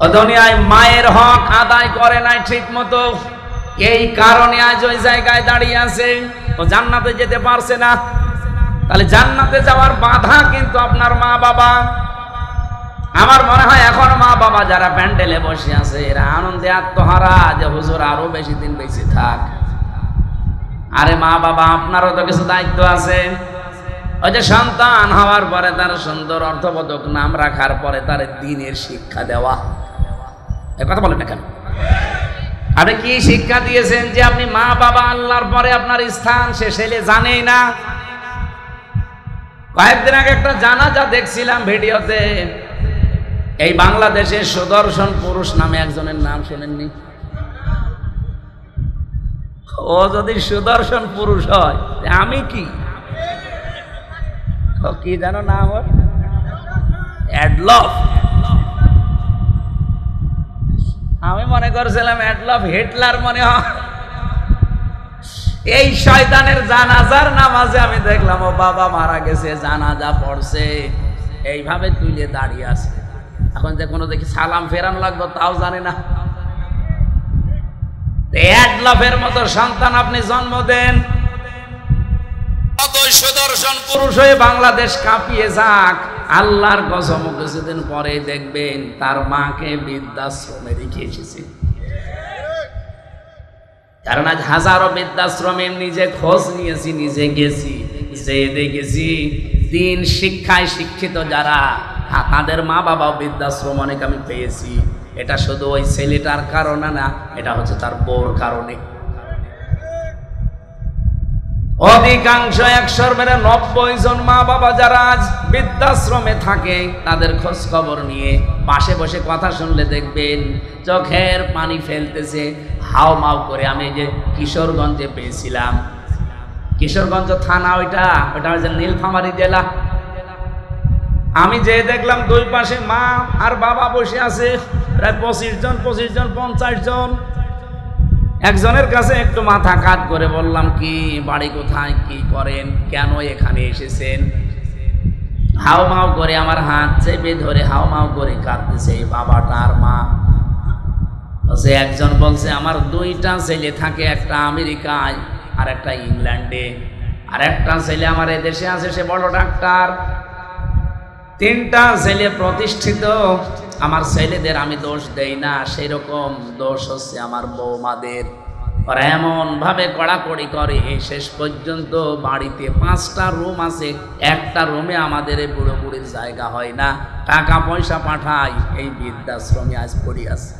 ও দুনিয়ায় মায়ের হক আদায় করে নাই ঠিক মতো, এই কারণে আজ ওই জায়গায় দাঁড়িয়ে আছে। ও জান্নাতে যেতে পারছে না। তাহলে জান্নাতে যাওয়ার বাধা কিন্তু আপনার মা বাবা। আমার মনে হয় এখন মা বাবা যারা প্যান্ডেলে বসে আছে এরা আনন্দে আত্মহারা, যে হুজুর আরো বেশি দিন বেঁচে থাক। আরে মা বাবা, আপনারও তো কিছু দায়িত্ব আছে। ওই যে সন্তান হওয়ার পরে তার সুন্দর অর্থবোধক নাম রাখার পরে তার দ্বীনের শিক্ষা দেওয়া। এ কথা বলেন না কেন? আপনি কি শিক্ষা দিয়েছেন যে আপনি মা বাবা আল্লাহর পরে আপনার স্থান সে ছেলে জানেই না? কয়েকদিন আগে একটা জানাজা দেখছিলাম ভিডিওতে, এই বাংলাদেশের সুদর্শন পুরুষ নামে একজনের নাম শোনেননি? ও যদি সুদর্শন পুরুষ হয় আমি কি কি জানো নাম ওর? অ্যাডলফ। আমি মনে করছিলাম অ্যাডলফ হিটলার মনে হয়। এই শয়তানের জানাজার নামাজে আমি দেখলাম ও বাবা মারা গেছে, জানাজা পড়ছে, এইভাবে তুলে দাঁড়িয়ে আছে। এখন যে কোনো দেখি সালাম ফেরানো লাগবে তাও জানে না। অ্যাডলফের মতো সন্তান আপনি জন্ম দেন, সুদর্শন পুরুষ হয়ে বাংলাদেশ কাঁপিয়ে যাক, আল্লাহর কসম কিছুদিন পরে দেখবেন তার মাকে বৃদ্ধাশ্রমে রেখে এসেছে। কারণ আজ হাজারো বৃদ্ধাশ্রমের নিজে খোঁজ নিয়েছি, নিজে গেছি, যে দেখেছি দিন শিক্ষায় শিক্ষিত যারা তাদের মা বাবাও বৃদ্ধাশ্রম অনেক আমি পেয়েছি। এটা শুধু ওই ছেলেটার কারণে না, এটা হচ্ছে তার বউর কারণে। অধিকাংশ 190 জন মা বাবা যারা আজ বৃদ্ধাশ্রমে থাকে তাদের খোঁজ খবর নিয়ে পাশে বসে কথা শুনলে দেখবেন চোখের পানি ফেলতেছে, হাও মাও করে। আমি যে কিশোরগঞ্জে পেয়েছিলাম, কিশোরগঞ্জ থানা, ওইটা হচ্ছে নীলফামারী জেলা। আমি যে দেখলাম দুই পাশে মা আর বাবা বসে আছে, প্রায় 25 জন 50 জন। একজনের কাছে একটু মাথা কাত করে বললাম, কি বাড়ি কোথায়, কি করেন, কেন এখানে এসেছেন? হাও মাও করে আমার হাত চেপে ধরে হাও মাও করে কাঁদতেছে এই বাবাটা আর মা। সে একজন বলছে আমার 2টা ছেলে থাকে, একটা আমেরিকায় আর একটা ইংল্যান্ডে, আর একটা ছেলে আমার এদেশে আছে, সে বড় ডাক্তার। 3টা ছেলে প্রতিষ্ঠিত। আমার ছেলেদের আমি দোষ দেই না, সেই রকম দোষ হচ্ছে আমার বৌমাদের। ওরা এমন ভাবে কড়াকড়ি করে, শেষ পর্যন্ত বাড়িতে 5টা রুম আছে, একটা রুমে আমাদের এই বুড়ো বুড়ির জায়গা হয় না, টাকা পয়সা পাঠাই, এই বৃদ্ধাশ্রমে আজ পড়ে আছে।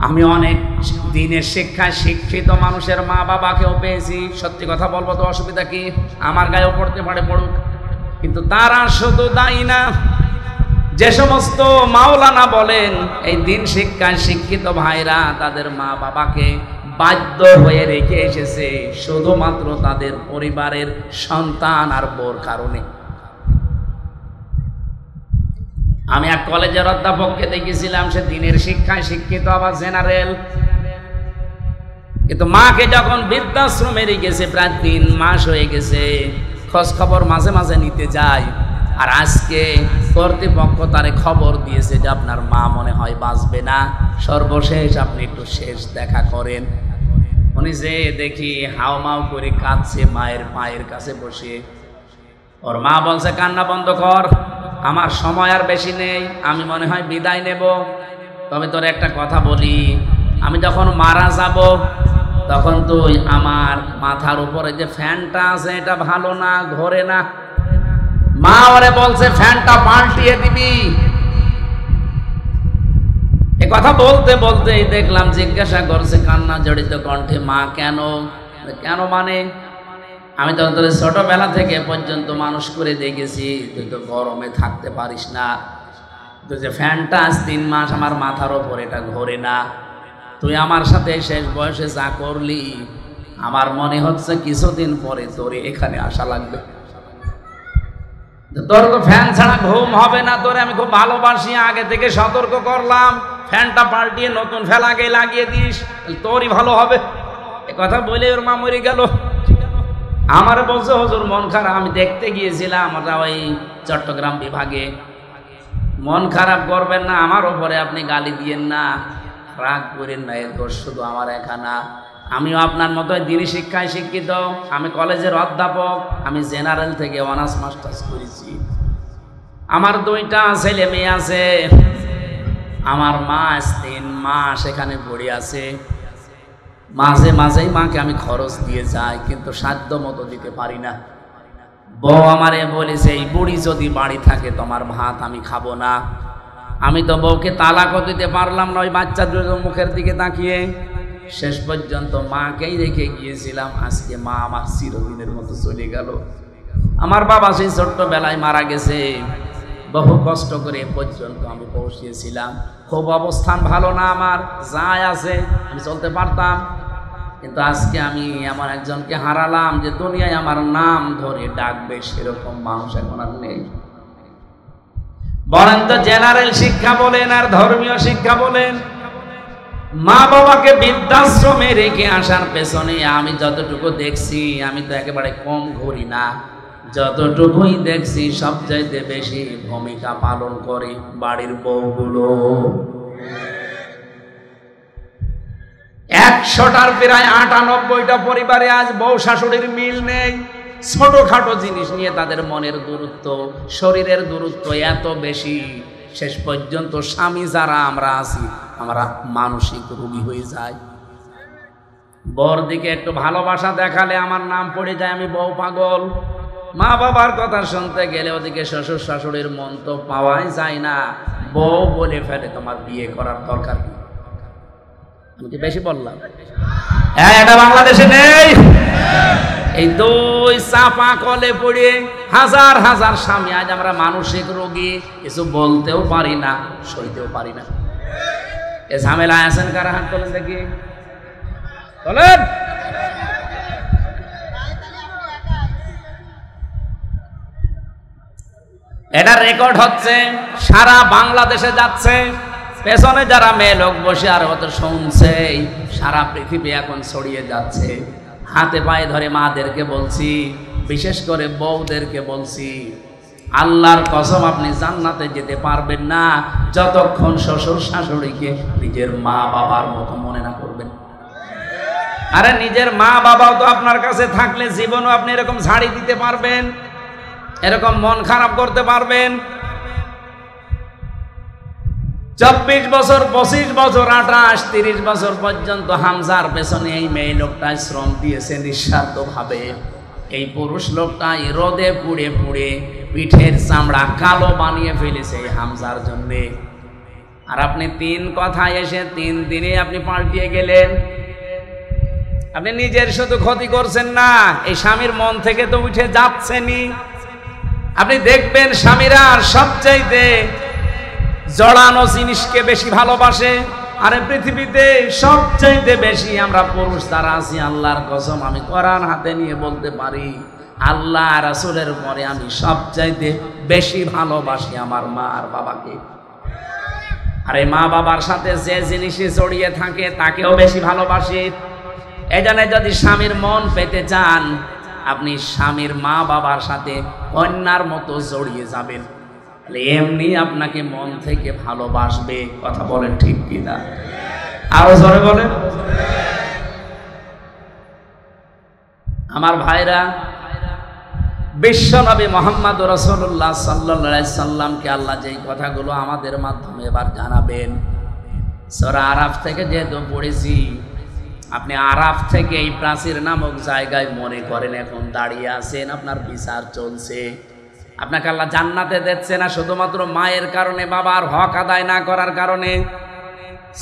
আমি অনেক দিনের শিক্ষায় শিক্ষিত মানুষের মা বাবাকেও পেয়েছি। সত্যি কথা বলবো তো অসুবিধা কি? আমার গায়েও পড়তে পারে, পড়ুক, কিন্তু তারা শুধু দায়ী না। যে সমস্ত মাওলানা বলেন এই দিন শিক্ষায় শিক্ষিত ভাইরা তাদের মা বাবাকে বাধ্য হয়ে রেখে এসেছে শুধুমাত্র তাদের পরিবারের সন্তান আর বউর কারণে। আমি এক কলেজের অধ্যাপককে দেখেছিলাম, সে দিনের শিক্ষায় শিক্ষিত, আবার জেনারেল, কিন্তু মাকে যখন বৃদ্ধাশ্রমে রেখেছে প্রায় 3 মাস হয়ে গেছে, খোঁজ খবর মাঝে মাঝে নিতে যায়। আর আজকে কর্তৃপক্ষ তারে খবর দিয়েছে যে আপনার মা মনে হয় বাঁচবে না, সর্বশেষ আপনি একটু শেষ দেখা করেন। উনি যে দেখি হাও মাও করে কাঁদছে মায়ের পায়ের কাছে বসে। ওর মা বলছে কান্না বন্ধ কর, আমার সময় আর বেশি নেই, আমি মনে হয় বিদায় নেব। তবে তোর একটা কথা বলি, আমি যখন মারা যাব তখন তুই আমার মাথার উপরে যে ফ্যানটা আছে এটা ভালো না, ঘোরে না। মা ওরে বলছে ফ্যানটা পাল্টিয়ে দিবি। এ কথা বলতে বলতেই দেখলাম জিজ্ঞাসা করছে কান্না জড়িত কণ্ঠে, মা কেন? কেন মানে? আমি তো তোর ছোটবেলা থেকে পর্যন্ত মানুষ করে দেখেছি, তুই তো গরমে থাকতে পারিস না, তুই যে ফ্যানটা আজ 3 মাস আমার মাথার ওপর এটা ঘোরে না, তুই আমার সাথে শেষ বয়সে যা করলি আমার মনে হচ্ছে কিছুদিন পরে তোর এখানে আসা লাগবে। তোর তো ফ্যান ছাড়া ঘুম হবে না, তোরে আমি খুব ভালোবাসি, আগে থেকে সতর্ক করলাম, ফ্যানটা পাল্টিয়ে নতুন ফ্যান আগে লাগিয়ে দিস, তোরই ভালো হবে। এ কথা বলে ওর মা মরে গেল। আমার বলছে হুজুর মন খারাপ, আমি দেখতে গিয়েছিলাম ওটা ওই চট্টগ্রাম বিভাগে। মন খারাপ করবেন না, আমার ওপরে আপনি গালি দিয়েন না, রাগ করেন না, এর দোষ শুধু আমার একা না, আমিও আপনার মতো দিনী শিক্ষায় শিক্ষিত, আমি কলেজের অধ্যাপক, আমি জেনারেল থেকে অনার্স মাস্টার্স করেছি, আমার 2টা ছেলে মেয়ে আছে, আমার মা 3 মাস এখানে পড়ে আছে। মাঝে মাঝেই মাকে আমি খরচ দিয়ে যাই, কিন্তু সাধ্য মতো দিতে পারি না। বউ আমারে বলেছে এই বুড়ি যদি বাড়ি থাকে তোমার ভাত আমি খাবো না। আমি তো বউকে তালাকও দিতে পারলাম না ওই বাচ্চা দুটোর মুখের দিকে তাকিয়ে। শেষ পর্যন্ত মাকেই রেখে গিয়েছিলাম। আজকে মা আমার চিরদিনের মতো চলে গেল। আমার বাবা সেই ছোট্টবেলায় মারা গেছে, বহু কষ্ট করে পর্যন্ত আমি পৌঁছিয়েছিলাম। খুব অবস্থান ভালো না আমার, যাই আছে আমি চলতে পারতাম, কিন্তু আজকে আমি এমন একজনকে হারালাম যে দুনিয়ায় আমার নাম ধরে ডাকবে সেরকম মানুষ এখন আর নেই। বলেন তো, জেনারেল শিক্ষা বলেন আর ধর্মীয় শিক্ষা বলেন, মা বাবাকে বৃদ্ধাশ্রমে রেখে আসার পেছনে আমি যতটুকু দেখছি, আমি তো একেবারে কম ঘুরি না, যতটুকুই দেখছি সবচাইতে বেশি ভূমিকা পালন করে বাড়ির বউগুলো। 100টার প্রায় 98টা পরিবারে আজ বউ শাশুড়ির মিল নেই। ছোটখাটো জিনিস নিয়ে তাদের মনের দূরত্ব, শরীরের দূরত্ব এত বেশি, শেষ পর্যন্ত স্বামী যারা আমরা আছি আমরা মানসিক রোগী হয়ে যাই। বর দিকে একটু ভালোবাসা দেখালে আমার নাম পড়ে যায়, আমি বউ পাগল। মা বাবার কথা শুনতে গেলে ওদিকে শ্বশুর শাশুড়ির মন তো পাওয়াই যায় না, বউ বলে ফেলে তোমার বিয়ে করার দরকার কি। আমি কি বেশি বললাম? হ্যাঁ, এটা বাংলাদেশে নেই। এই দুই চাপা কলে পড়ে হাজার হাজার স্বামী আজ আমরা মানসিক রোগী, কিছু বলতেও পারি না, সইতেও পারি না। এ ঝামেলায় আছেন কারা? হাত তোলেন দেখি, বলেন। এটা রেকর্ড হচ্ছে, সারা বাংলাদেশে যাচ্ছে, পেছনে যারা মেয়ে লোক বসে আর অত শুনছে, সারা পৃথিবী এখন ছড়িয়ে যাচ্ছে। হাতে পায়ে ধরে মাদেরকে বলছি, বিশেষ করে বউদেরকে বলছি, আল্লাহর কসম আপনি জান্নাতে যেতে পারবেন না যতক্ষণ শ্বশুর শাশুড়িকে নিজের মা বাবার মতো মনে না করবেন। আরে নিজের মা বাবাও তো আপনার কাছে থাকলে জীবনও আপনি এরকম ঝাড়ি দিতে পারবেন, এরকম মন খারাপ করতে পারবেন। 24 বছর, 25 বছর, 28, 30 বছর পর্যন্ত হামজার পেছনে এই মেয়ে লোকটা শ্রম দিয়েছে নিঃস্বার্থ ভাবে। এই পুরুষ লোকটা রোদে পুড়ে পুড়ে পিঠের চামড়া কালো বানিয়ে ফেলেছে এই হামজার জন্যে। আর আপনি 3 কথায় এসে 3 দিনে আপনি পাল্টিয়ে গেলেন। আপনি নিজের শুধু ক্ষতি করছেন না, এই স্বামীর মন থেকে তো উঠে যাচ্ছেনই। আপনি দেখবেন স্বামীরা সবচাইতে জড়ানো জিনিসকে বেশি ভালোবাসে। আরে পৃথিবীতে সবচাইতে বেশি আমরা পুরুষ যারা আছি, আল্লাহর কসম আমি কোরআন হাতে নিয়ে বলতে পারি, আল্লাহ রাসূলের পরে আমি সবচাইতে বেশি ভালোবাসি আমার মা আর বাবাকে। আর এই মা বাবার সাথে যে জিনিসে জড়িয়ে থাকে তাকেও বেশি ভালোবাসি। এজন্য যদি স্বামীর মন পেতে চান, আপনি স্বামীর মা বাবার সাথে কন্যার মতো জড়িয়ে যাবেন, এমনি আপনাকে মন থেকে ভালোবাসবে। কথা বলেন ঠিক কিনা? আরো জোরে বলেন। আমার ভাইরা, বিশ্বনবী মুহাম্মদ রাসূলুল্লাহ সাল্লাল্লাহু আলাইহি সাল্লামকে আল্লাহ যেই কথাগুলো আমাদের মাধ্যমে এবার জানাবেন, সূরা আরাফ থেকে যেহেতু পড়েছি, আপনি আরাফ থেকে এই প্রাচীর নামক জায়গায় মনে করেন এখন দাঁড়িয়ে আছেন, আপনার বিচার চলছে। আপনাকে আল্লাহ জান্নাতে দিচ্ছে না শুধুমাত্র মায়ের কারণে, বাবার হক আদায় না করার কারণে।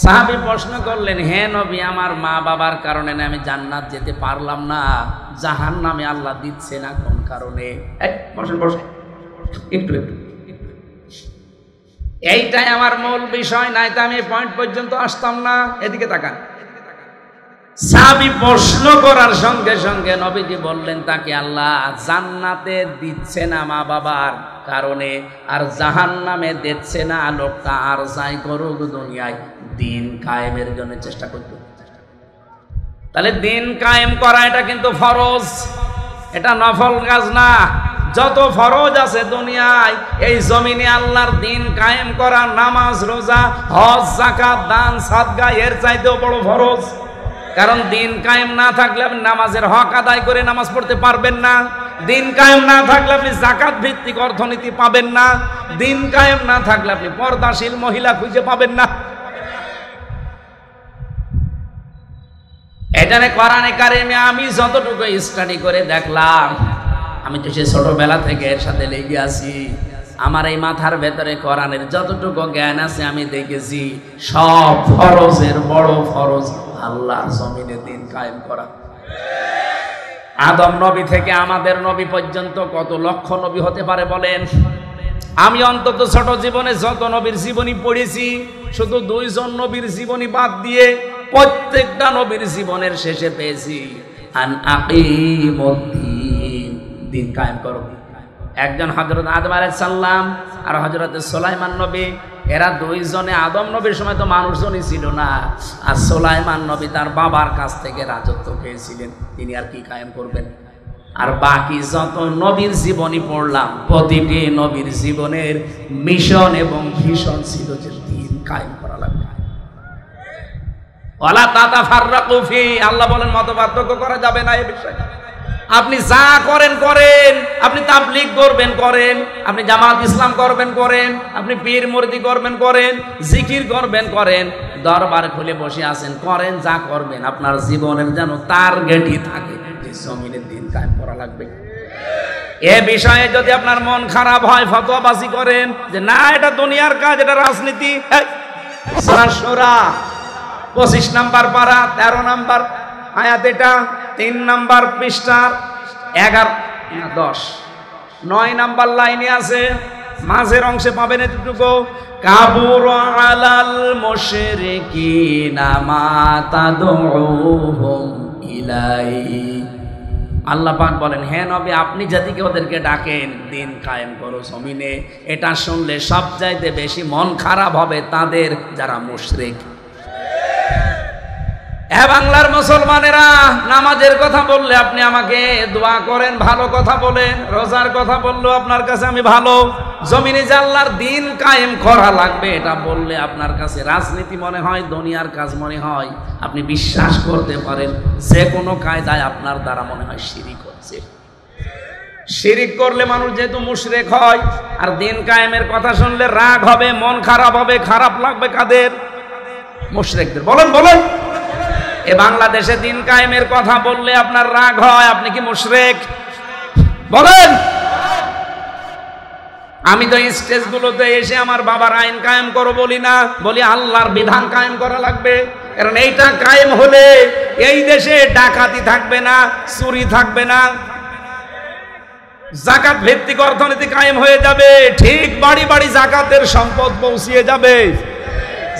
সাহাবী প্রশ্ন করলেন, হে নবী, আমার মা বাবার কারণে না আমি জান্নাত যেতে পারলাম না, জাহান্নামে আল্লাহ দিচ্ছে না কোন কারণে? বসেন বসেন, একটু একটু, এইটাই আমার মূল বিষয়, নাই তো আমি পয়েন্ট পর্যন্ত আসতাম না। এদিকে তাকান। সাহাবী প্রশ্ন করার সঙ্গে সঙ্গে নবীজি বললেন তাকে আল্লাহ জান্নাতে দিচ্ছে না মা বাবার কারণে, আর জাহান্নামে দিচ্ছে না, লোকটা আর যাই করুক দুনিয়ায় দিন কায়েমের জন্য চেষ্টা করতে। তাহলে দিন কায়েম করা এটা কিন্তু ফরজ, এটা নফল কাজ না। যত ফরজ আছে দুনিয়ায়, এই জমিনে আল্লাহর দিন কায়েম করা, নামাজ, রোজা, হজ, যাকাত, দান, সাদকা এর চাইতেও বড় ফরজ। কারণ দিন কায়েম না থাকলে আপনি নামাজের হক আদায় করে নামাজ পড়তে পারবেন না। দিন কায়েম না থাকলে আপনি যাকাত ভিত্তিক অর্থনীতি পাবেন না। দিন কায়েম না থাকলে আপনি পর্দাশীল মহিলা খুঁজে পাবেন না। এখানে কোরআনে কারিমে আমি যতটুকু স্টাডি করে দেখলাম, আমি তো সে ছোটবেলা থেকে এর সাথে লেগে আছি, আমার এই মাথার ভেতরে কোরআনের যতটুকু জ্ঞান আছে আমি দেখেছি সব ফরজের বড় ফরজ আল্লাহর জমিনে দিন কায়েম করা। আদম নবী থেকে আমাদের নবী পর্যন্ত কত লক্ষ নবী হতে পারে বলেন? আমি অন্তত ছোট জীবনে যত নবীর জীবনী পড়েছি, শুধু 2 জন নবীর জীবনী বাদ দিয়ে প্রত্যেকটা নবীর জীবনের শেষে পেয়েছি আন আকিমুদ্দিন, দিন কায়েম করো। একজন হযরত আদম আলাইহিস সালাম আর হযরত সুলাইমান নবী, এরা 2 জনে, আদম নবীর সময় তো মানুষজনই ছিল না, আর সুলাইমান নবী তার বাবার কাছ থেকে রাজত্ব পেয়েছিলেন, তিনি আর কি কায়েম করবেন? আর বাকি যত নবীর জীবনী পড়লাম, প্রতিটি নবীর জীবনের মিশন এবং ভিশন ছিল যে দিন কায়েম করা লাগবে। ওয়ালা তাতাফাররাকু ফি, আল্লাহ বলেন মতপার্থক্য করা যাবে না এই বিষয়ে। আপনি যা করেন করেন, আপনি তাবলীগ করবেন করেন, আপনি জামাত ইসলাম করবেন করেন, আপনি পীর মুরিদি করবেন করেন, জিকির করবেন করেন, দরবার খুলে বসে আছেন করেন, যা করবেন আপনার জীবনের যেন টার্গেটই থাকে যে জমিনের দিন কায়েম করা লাগবে। এ বিষয়ে যদি আপনার মন খারাপ হয়, ফতোয়াবাজি করেন যে না এটা দুনিয়ার কাজ, এটা রাজনীতি, সূরা শূরা 25 নম্বর পারা 13 নম্বর আয়াত, এটা 3 নম্বর পৃষ্ঠার 11 না 10 9 নম্বর লাইনে আছে, মাঝের অংশে পাবেন এতটুকু, কাবুরা আলাল মুশরিকিনা মা তাদউহুম ইলাই। আল্লাহ পাক বলেন, হে নবী আপনি যেদিকে ওদেরকে ডাকেন দিন কায়েম করো জমিনে, এটা শুনলে সবচাইতে বেশি মন খারাপ হবে তাদের যারা মুশরিক। বাংলার মুসলমানেরা, নামাজের কথা বললে আপনি আমাকে দোয়া করেন, ভালো কথা বলেন, রোজার কথা বললেও আপনার কাছে আমি ভালো, জমিনে যে আল্লাহর দিন কায়েম করা লাগবে এটা বললে আপনার কাছে রাজনীতি মনে হয়, দুনিয়ার কাজ মনে হয়। আপনি বিশ্বাস করতে পারেন যে কোনো কায়দায় আপনার দ্বারা মনে হয় শিরিক হচ্ছে। শিরিক করলে মানুষ যেহেতু মুশরিক হয়, আর দিন কায়েমের কথা শুনলে রাগ হবে, মন খারাপ হবে, খারাপ লাগবে কাদের? মুশরিকদের। বলেন বলেন, এ বাংলাদেশে দিন কায়েমের কথা বললে আপনার রাগ হয়, আপনি কি মুশরিক? বলেন। আমি তো স্টেজগুলোতে এসে আমার বাবার আইন কায়েম করো বলি না, বলি আল্লাহর বিধান কায়েম করা লাগবে। কারণ এইটা কায়েম হলে এই দেশে ডাকাতি থাকবে না, চুরি থাকবে না, যাকাত ভিত্তিক অর্থনীতি কায়েম হয়ে যাবে, ঠিক বাড়ি বাড়ি যাকাতের সম্পদ পৌঁছিয়ে যাবে।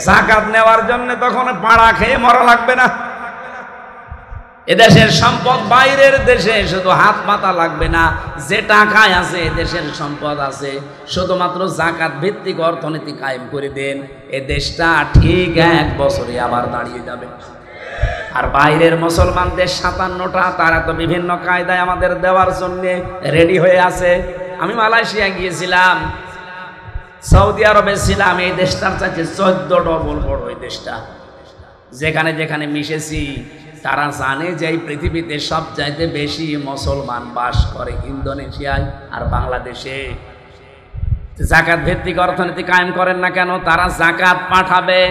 যাকাত নেওয়ার জন্য তখন পাড়া খেয়ে মরা লাগবে না। এদেশের সম্পদ বাইরের দেশে শুধু হাত পাতা লাগবে না, যে টাকায় আছে এদেশের সম্পদ আছে, শুধুমাত্র যাকাত ভিত্তিক অর্থনীতি কায়েম করে দেন, এ দেশটা ঠিক 1 বছরে আবার দাঁড়িয়ে যাবে। আর বাইরের মুসলমান দেশ 57টা, তারা তো বিভিন্ন কায়দায় আমাদের দেওয়ার জন্য রেডি হয়ে আছে। আমি মালয়েশিয়া গিয়েছিলাম, সৌদি আরবে ছিলাম, এই দেশটার চাইতে 14 ডবল বড় এই দেশটা। যেখানে যেখানে মিশেছি তারা জানে যে এই পৃথিবীতে সবচাইতে বেশি মুসলমান বাস করে ইন্দোনেশিয়ায় আর বাংলাদেশে। যাকাত ভিত্তিক অর্থনীতি কায়েম করেন না কেন? তারা যাকাত পাঠাবে,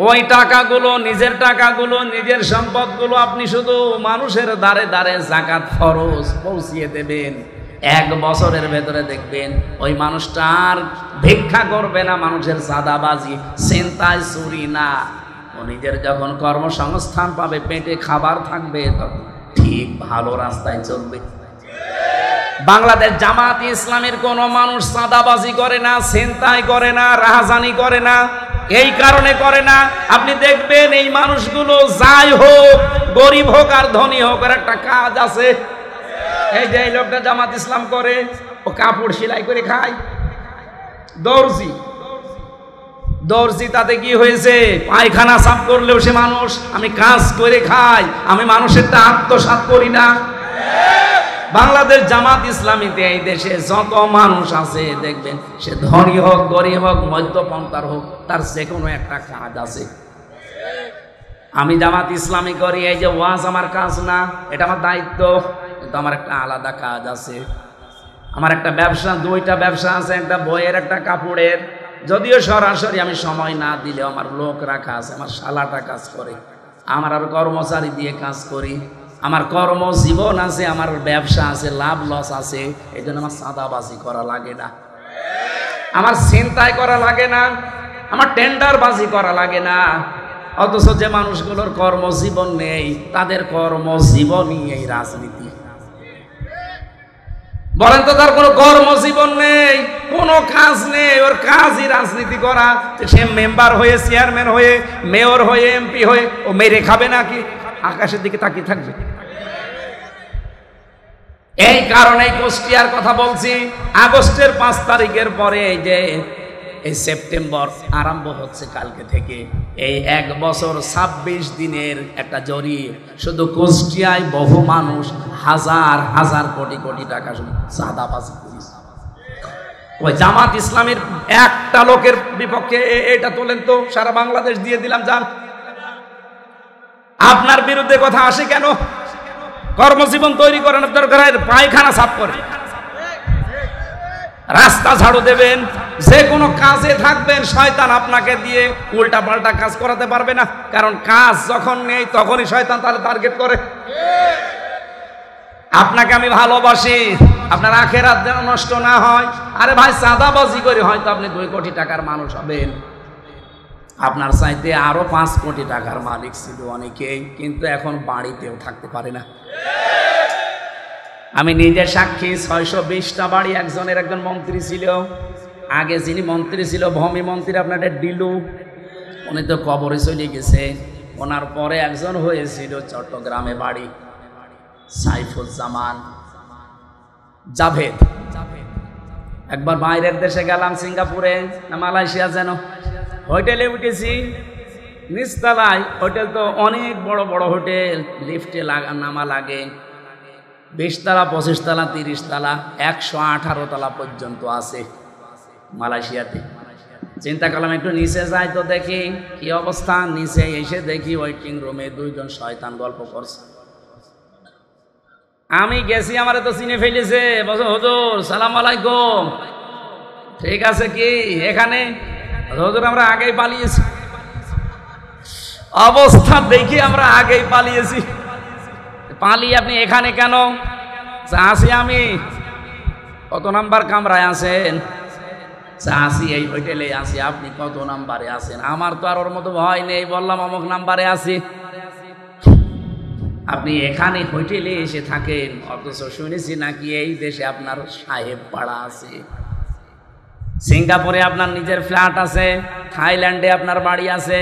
ওই টাকাগুলো, নিজের টাকাগুলো, নিজের সম্পদগুলো আপনি শুধু মানুষের দ্বারে দ্বারে যাকাত ফরজ পৌঁছিয়ে দেবেন। 1 বছরের ভেতরে দেখবেন ওই মানুষটা আর ভিক্ষা করবে না, মানুষের চাঁদাবাজি, ছিনতাই, চুরি না। ও নিজের যখন কর্মসংস্থান পাবে, পেটে খাবার থাকবে, তখন ঠিক ভালো রাস্তায় চলবে। বাংলাদেশ জামাত ইসলামের কোন মানুষ চাঁদাবাজি করে না, ছিনতাই করে না, রাহাজানি করে না। এই কারণে করে না, আপনি দেখবেন এই মানুষগুলো যাই হোক, গরিব হোক আর ধনী হোক, আর একটা কাজ আছে। এই যে এই লোকটা জামাত ইসলাম করে, ও কাপড় সেলাই করে খায়, দর্জি। তাতে কি হয়েছে? পায়খানা সাফ করলেও সে মানুষ। আমি কাজ করে খাই, আমি মানুষেরটা আত্মসাৎ করি না। বাংলাদেশ জামাত ইসলামীতে এই দেশে যত মানুষ আছে দেখবেন, সে ধনী হোক, গরিব হোক, মধ্যপন্থার হোক, তার যে কোনো একটা কাজ আছে। আমি জামাত ইসলামী করি, এই যে ওয়াজ আমার কাজ না, এটা আমার দায়িত্ব, কিন্তু আমার একটা আলাদা কাজ আছে। আমার একটা ব্যবসা, 2টা ব্যবসা আছে, একটা বইয়ের, একটা কাপড়ের। যদিও সরাসরি আমি সময় না দিলে আমার লোক রাখা আছে, আমার শালাটা কাজ করে, আমার আর কর্মচারী দিয়ে কাজ করি, আমার কর্মজীবন আছে, আমার ব্যবসা আছে, লাভ লস আছে। এই জন্য আমার চাঁদাবাজি করা লাগে না, আমার ছিনতাই করা লাগে না, আমার টেন্ডারবাজি করা লাগে না। অথচ যে মানুষগুলোর কর্মজীবন নেই তাদের কর্মজীবনই এই রাজনীতি। বলেন তো, তার কোনো কর্মজীবন নেই, কোনো কাজ নেই, ওর কাজই রাজনীতি করা। সে মেম্বার হয়ে, চেয়ারম্যান হয়ে, মেয়র হয়ে, এমপি হয়ে ও মেরে খাবে নাকি? আকাশের দিকে তাকিয়ে থাকবে? এই কারণে কুষ্টিয়ার কথা বলছি। আগস্টের 5 তারিখের পরে এই সেপ্টেম্বর আরম্ভ হচ্ছে কালকে থেকে, এই 1 বছর 26 দিনের একটা জরিপ, শুধু কুষ্টিয়ায় বহু মানুষ হাজার হাজার কোটি কোটি টাকা চাঁদাবাজি করেছে। ওই জামাত ইসলামের একটা লোকের বিপক্ষে এটা তোলেন তো, সারা বাংলাদেশ দিয়ে দিলাম যান। আপনার বিরুদ্ধে কথা আসে কেন? কর্মজীবন তৈরি করেন, দরকার পায়খানা সাফ করেন, রাস্তা ঝাড়ু দেবেন, যে কোনো কাজে থাকবেন, শয়তান আপনাকে দিয়ে উল্টা পাল্টা কাজ করাতে পারবে না। কারণ কাজ যখন নেই তখনই শয়তান তাহলে টার্গেট করে। আপনাকে আমি ভালোবাসি, আপনার আখেরাত যেন নষ্ট না হয়। আরে ভাই, চাঁদাবাজি করে হয়তো আপনি 2 কোটি টাকার মানুষ হবেন, আপনার চাইতে আরো 5 কোটি টাকার মালিক ছিল অনেকেই, কিন্তু এখন বাড়িতেও থাকতে পারে না। আমি নিজে সাক্ষী, 620টা বাড়ি একজন মন্ত্রী ছিল। আগে যিনি মন্ত্রী ছিল, ভূমি মন্ত্রী আপনাদের ডিলু, উনি তো কবরে চলে গেছে। ওনার পরে একজন হয়েছিল চট্টগ্রামে বাড়ি, সাইফুজ্জামান জাভেদ। একবার বাইরের দেশে গেলাম, সিঙ্গাপুরে না মালয়েশিয়া যেন, হোটেলে উঠেছি নিচতলায়। হোটেল তো অনেক বড় বড় হোটেল, লিফটে নামা লাগে, 20 তলা, 25 তলা, 30 তলা, 118 তলা পর্যন্ত আছে মালয়েশিয়াতে। চিন্তা করলাম একটু নিচে যাই তো দেখি কি অবস্থা। নিচে এসে দেখি ওয়েটিং রুমে 2 জন শয়তান গল্প করছে। আমি গেছি, আমারে তো চিনে ফেলেছে, বলছে হুজুর সালাম আলাইকুম। ঠিক আছে, কি এখানে? হুজুর আমরা আগেই পালিয়েছি। অবস্থা দেখি আমরা আগেই পালিয়েছি। পালিয়ে আপনি এখানে কেন? আসি আমি। কত নাম্বার কামরায় আছেন? আসি এই হোটেলে আসি। আপনি কত নাম্বারে আছেন? আমার তো আর ওর মতো ভয় নেই, বললাম অমুক নাম্বারে আছি। আপনি এখানে হোটেলে এসে থাকেন, অথচ শুনেছি নাকি এই দেশে আপনার সাহেব পাড়া আছে, সিঙ্গাপুরে আপনার নিজের ফ্ল্যাট আছে, থাইল্যান্ডে আপনার বাড়ি আছে,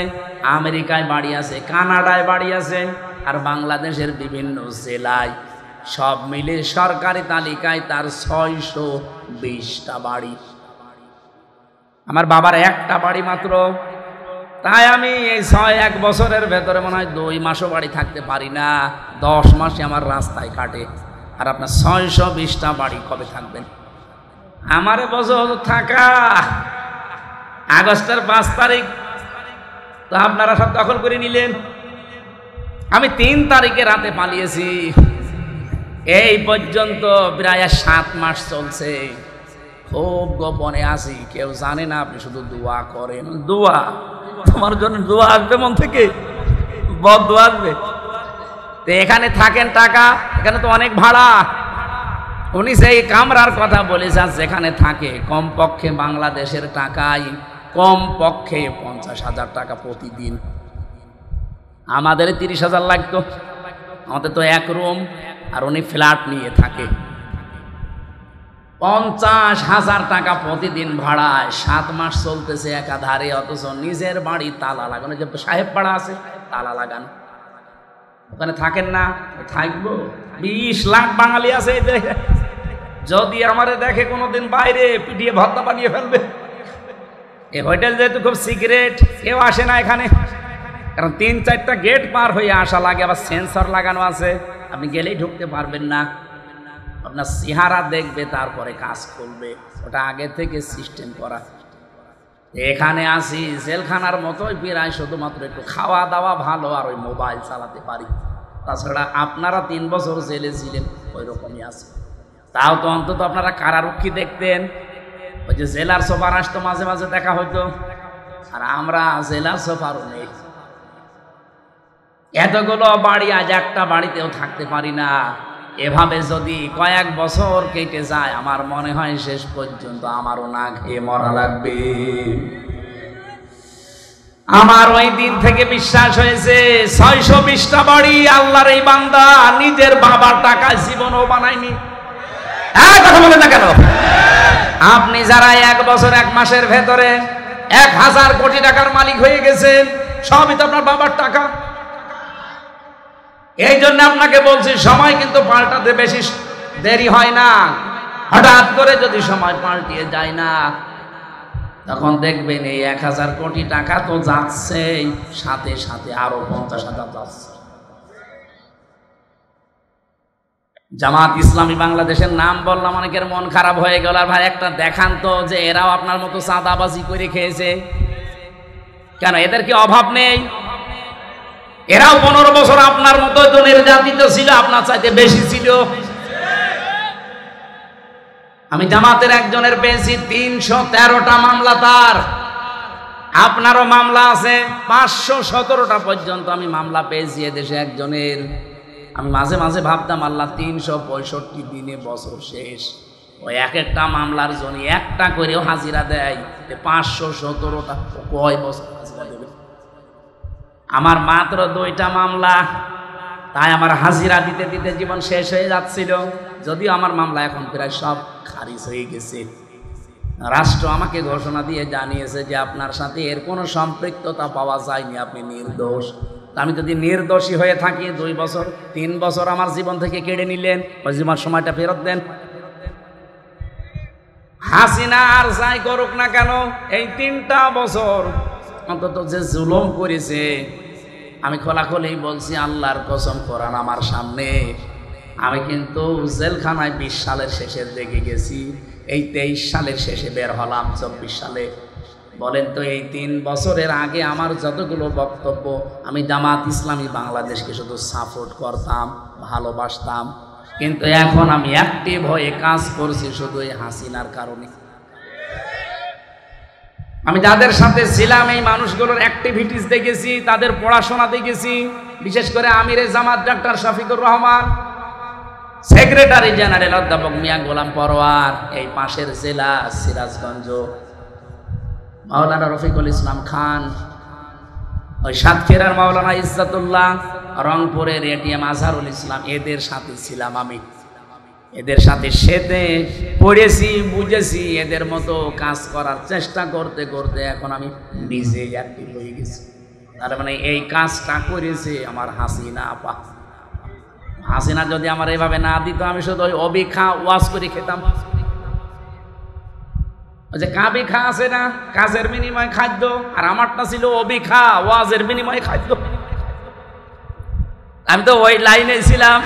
আমেরিকায় বাড়ি আছে, কানাডায় বাড়ি আছে, আর বাংলাদেশের বিভিন্ন জেলায় সব মিলে সরকারি তালিকায় তার 620টা বাড়ি। আমার বাবার একটা বাড়ি মাত্র। তাই আমি এই 1 বছরের ভেতরে মনে হয় 2 মাসও বাড়ি থাকতে পারি না। 10 মাসে আমার রাস্তায় কাটে। আর আপনার 620টা বাড়ি কবে থাকবেন? আমারে বছর থাকা আগস্টের 5 তারিখ তো আপনারা সব দখল করে নিলেন। আমি 3 তারিখে রাতে পালিয়েছি। এই পর্যন্ত প্রায় 7 মাস চলছে। খুব গোপনে আছি, কেউ জানে না। আপনি শুধু দোয়া করেন। দোয়া? তোমার জন্য দোয়া আসবে মন থেকে? বদদোয়া আসবে? তো এখানে থাকেন টাকা, এখানে তো অনেক ভাড়া। উনি সেই কামরার কথা বলেছেন, যেখানে থাকে কমপক্ষে বাংলাদেশের টাকায় কমপক্ষে 50,000 টাকা প্রতিদিন। আমাদের 30,000 লাগতো। আমাদের তো 1 রুম, আর উনি ফ্ল্যাট নিয়ে থাকে। 50,000 টাকা প্রতিদিন ভাড়ায় 7 মাস চলতেছে একাধারে। অথচ নিজের বাড়ি তালা লাগানো, যে সাহেব পাড়া আছে তালা লাগানো, ওখানে থাকেন না। থাকবো? 20 লাখ বাঙালি আছে। যদি আমারে দেখে কোনোদিন বাইরে, পিটিয়ে ভর্তা বানিয়ে ফেলবে। এই হোটেল যেহেতু খুব সিক্রেট, কেউ আসে না এখানে, কারণ 3-4টা গেট পার হয়ে আসা লাগে। আবার সেন্সর লাগানো আছে, আপনি গেলেই ঢুকতে পারবেন না। আপনার চেহারা দেখবে, তারপরে কাজ করবে। ওটা আগে থেকে সিস্টেম করা। এখানে আসি জেলখানার মতোই প্রায়, শুধুমাত্র একটু খাওয়া দাওয়া ভালো, আর ওই মোবাইল চালাতে পারি। তাছাড়া আপনারা 3 বছর জেলে ছিলেন, ওই রকমই আছে। তাও তো অন্তত আপনারা কারারক্ষী দেখতেন। ওই যে জেলার সোফার আসতো, মাঝে মাঝে দেখা হইতো। আর আমরা জেলার সোফারও নেই। এতগুলো বাড়ি, আজ একটা বাড়িতেও থাকতে পারি না। এভাবে যদি কয়েক বছর কেটে যায়, আমার মনে হয় শেষ পর্যন্ত আমারও না খেয়ে মরা লাগবে। আমার ওই দিন থেকে বিশ্বাস হয়েছে 620টা বাড়ি আল্লাহর এই বান্দা নিজের বাবার টাকায় জীবনও বানায়নি। কথা বলেন না কেন? আপনি যারা 1 বছর 1 মাসের ভেতরে 1000 কোটি টাকার মালিক হয়ে গেছেন, সবই তো আপনার বাবার টাকা। এই জন্য আপনাকে বলছি, সময় কিন্তু পাল্টাতে বেশি দেরি হয় না। হঠাৎ করে যদি সময় পাল্টিয়ে যায় না, তখন দেখবেন এই 1000 কোটি টাকা তো যাচ্ছে, সাথে সাথে আরো 50,000 যাচ্ছে। জামাত ইসলামী বাংলাদেশের নাম বললাম, অনেকের মন খারাপ হয়ে গেল। আর ভাই একটা দেখান তো যে এরাও আপনার মতো চাঁদাবাজি করে খেয়েছে। কেন এদের কি অভাব নেই? এরাও 15 বছর আপনার মতো তো নির্যাতিত ছিল, আপনার চাইতে বেশি ছিল। আমি জামাতের একজনের পেয়েছি 313টা মামলা তার। আপনারও মামলা আছে 517টা পর্যন্ত আমি মামলা পেয়েছি এদেশে একজনের। আমি মাঝে মাঝে ভাবতাম, আল্লাহ 365 দিনে বছর শেষ, ওই এক একটা মামলার জন্য একটা করেও হাজিরা দেয়, 517টা কয় বছর হাজিরা দেবে? আমার মাত্র 2টা মামলা, তাই আমার হাজিরা দিতে দিতে জীবন শেষ হয়ে যাচ্ছিল। যদিও আমার মামলা এখন প্রায় সব খারিজ হয়ে গেছে। রাষ্ট্র আমাকে ঘোষণা দিয়ে জানিয়েছে যে আপনার সাথে এর কোনো সম্পৃক্ততা পাওয়া যায়নি, আপনি নির্দোষ। আমি যদি নির্দোষী হয়ে থাকি, 2 বছর 3 বছর আমার জীবন থেকে কেড়ে নিলেন, ওই জীবন সময়টা ফেরত দেন। হাসিনা আর যাই করুক না কেন, এই 3টা বছর অন্তত যে জুলুম করেছে, আমি খোলাখুলি বলছি, আল্লাহর কসম, কোরআন আমার সামনে, আমি কিন্তু জেলখানায় 20 সালের শেষের দিকে গেছি, এই 23 সালের শেষে বের হলাম 24 সালে। বলেন তো, এই 3 বছরের আগে আমার যতগুলো বক্তব্য, আমি জামাত ইসলামী বাংলাদেশকে শুধু সাপোর্ট করতাম, ভালোবাসতাম, কিন্তু এখন আমি অ্যাক্টিভ হয়ে কাজ করছি শুধু এই হাসিনার কারণে। আমি যাদের সাথে ছিলাম এই মানুষগুলোর অ্যাক্টিভিটিস দেখেছি, তাদের পড়াশোনা দেখেছি। বিশেষ করে আমিরে জামাত doctor Shafiqur Rahman, secretary general অধ্যাপক মিয়া গোলাম পরোয়ার, এই পাশের জেলা সিরাজগঞ্জ মাওলানা রফিকুল ইসলাম খান, ওই সাতক্ষীরার মাওলানা ইজ্জাতুল্লাহ, রংপুরের এটিএম আজহারুল ইসলাম, এদের সাথে ছিলাম আমি। এদের সাথে সেতে পড়েছি, বুঝেছি, এদের মতো কাজ করার চেষ্টা করতে করতে এখন আমি নিজে অ্যাক্টিভ হয়ে গেছি। তার মানে এই কাজটা করেছে আমার হাসিনা আপা। হাসিনা যদি আমার এভাবে না দিত, আমি শুধু ওই অবিখা ওয়াজ করে খেতাম। যে কাবি খা আছে না, কাজের বিনিময়ে খাদ্য, আর আমারটা ছিল অবিখা ওয়াজের বিনিময়ে খাদ্য। আমি তো ওই লাইনে ছিলাম।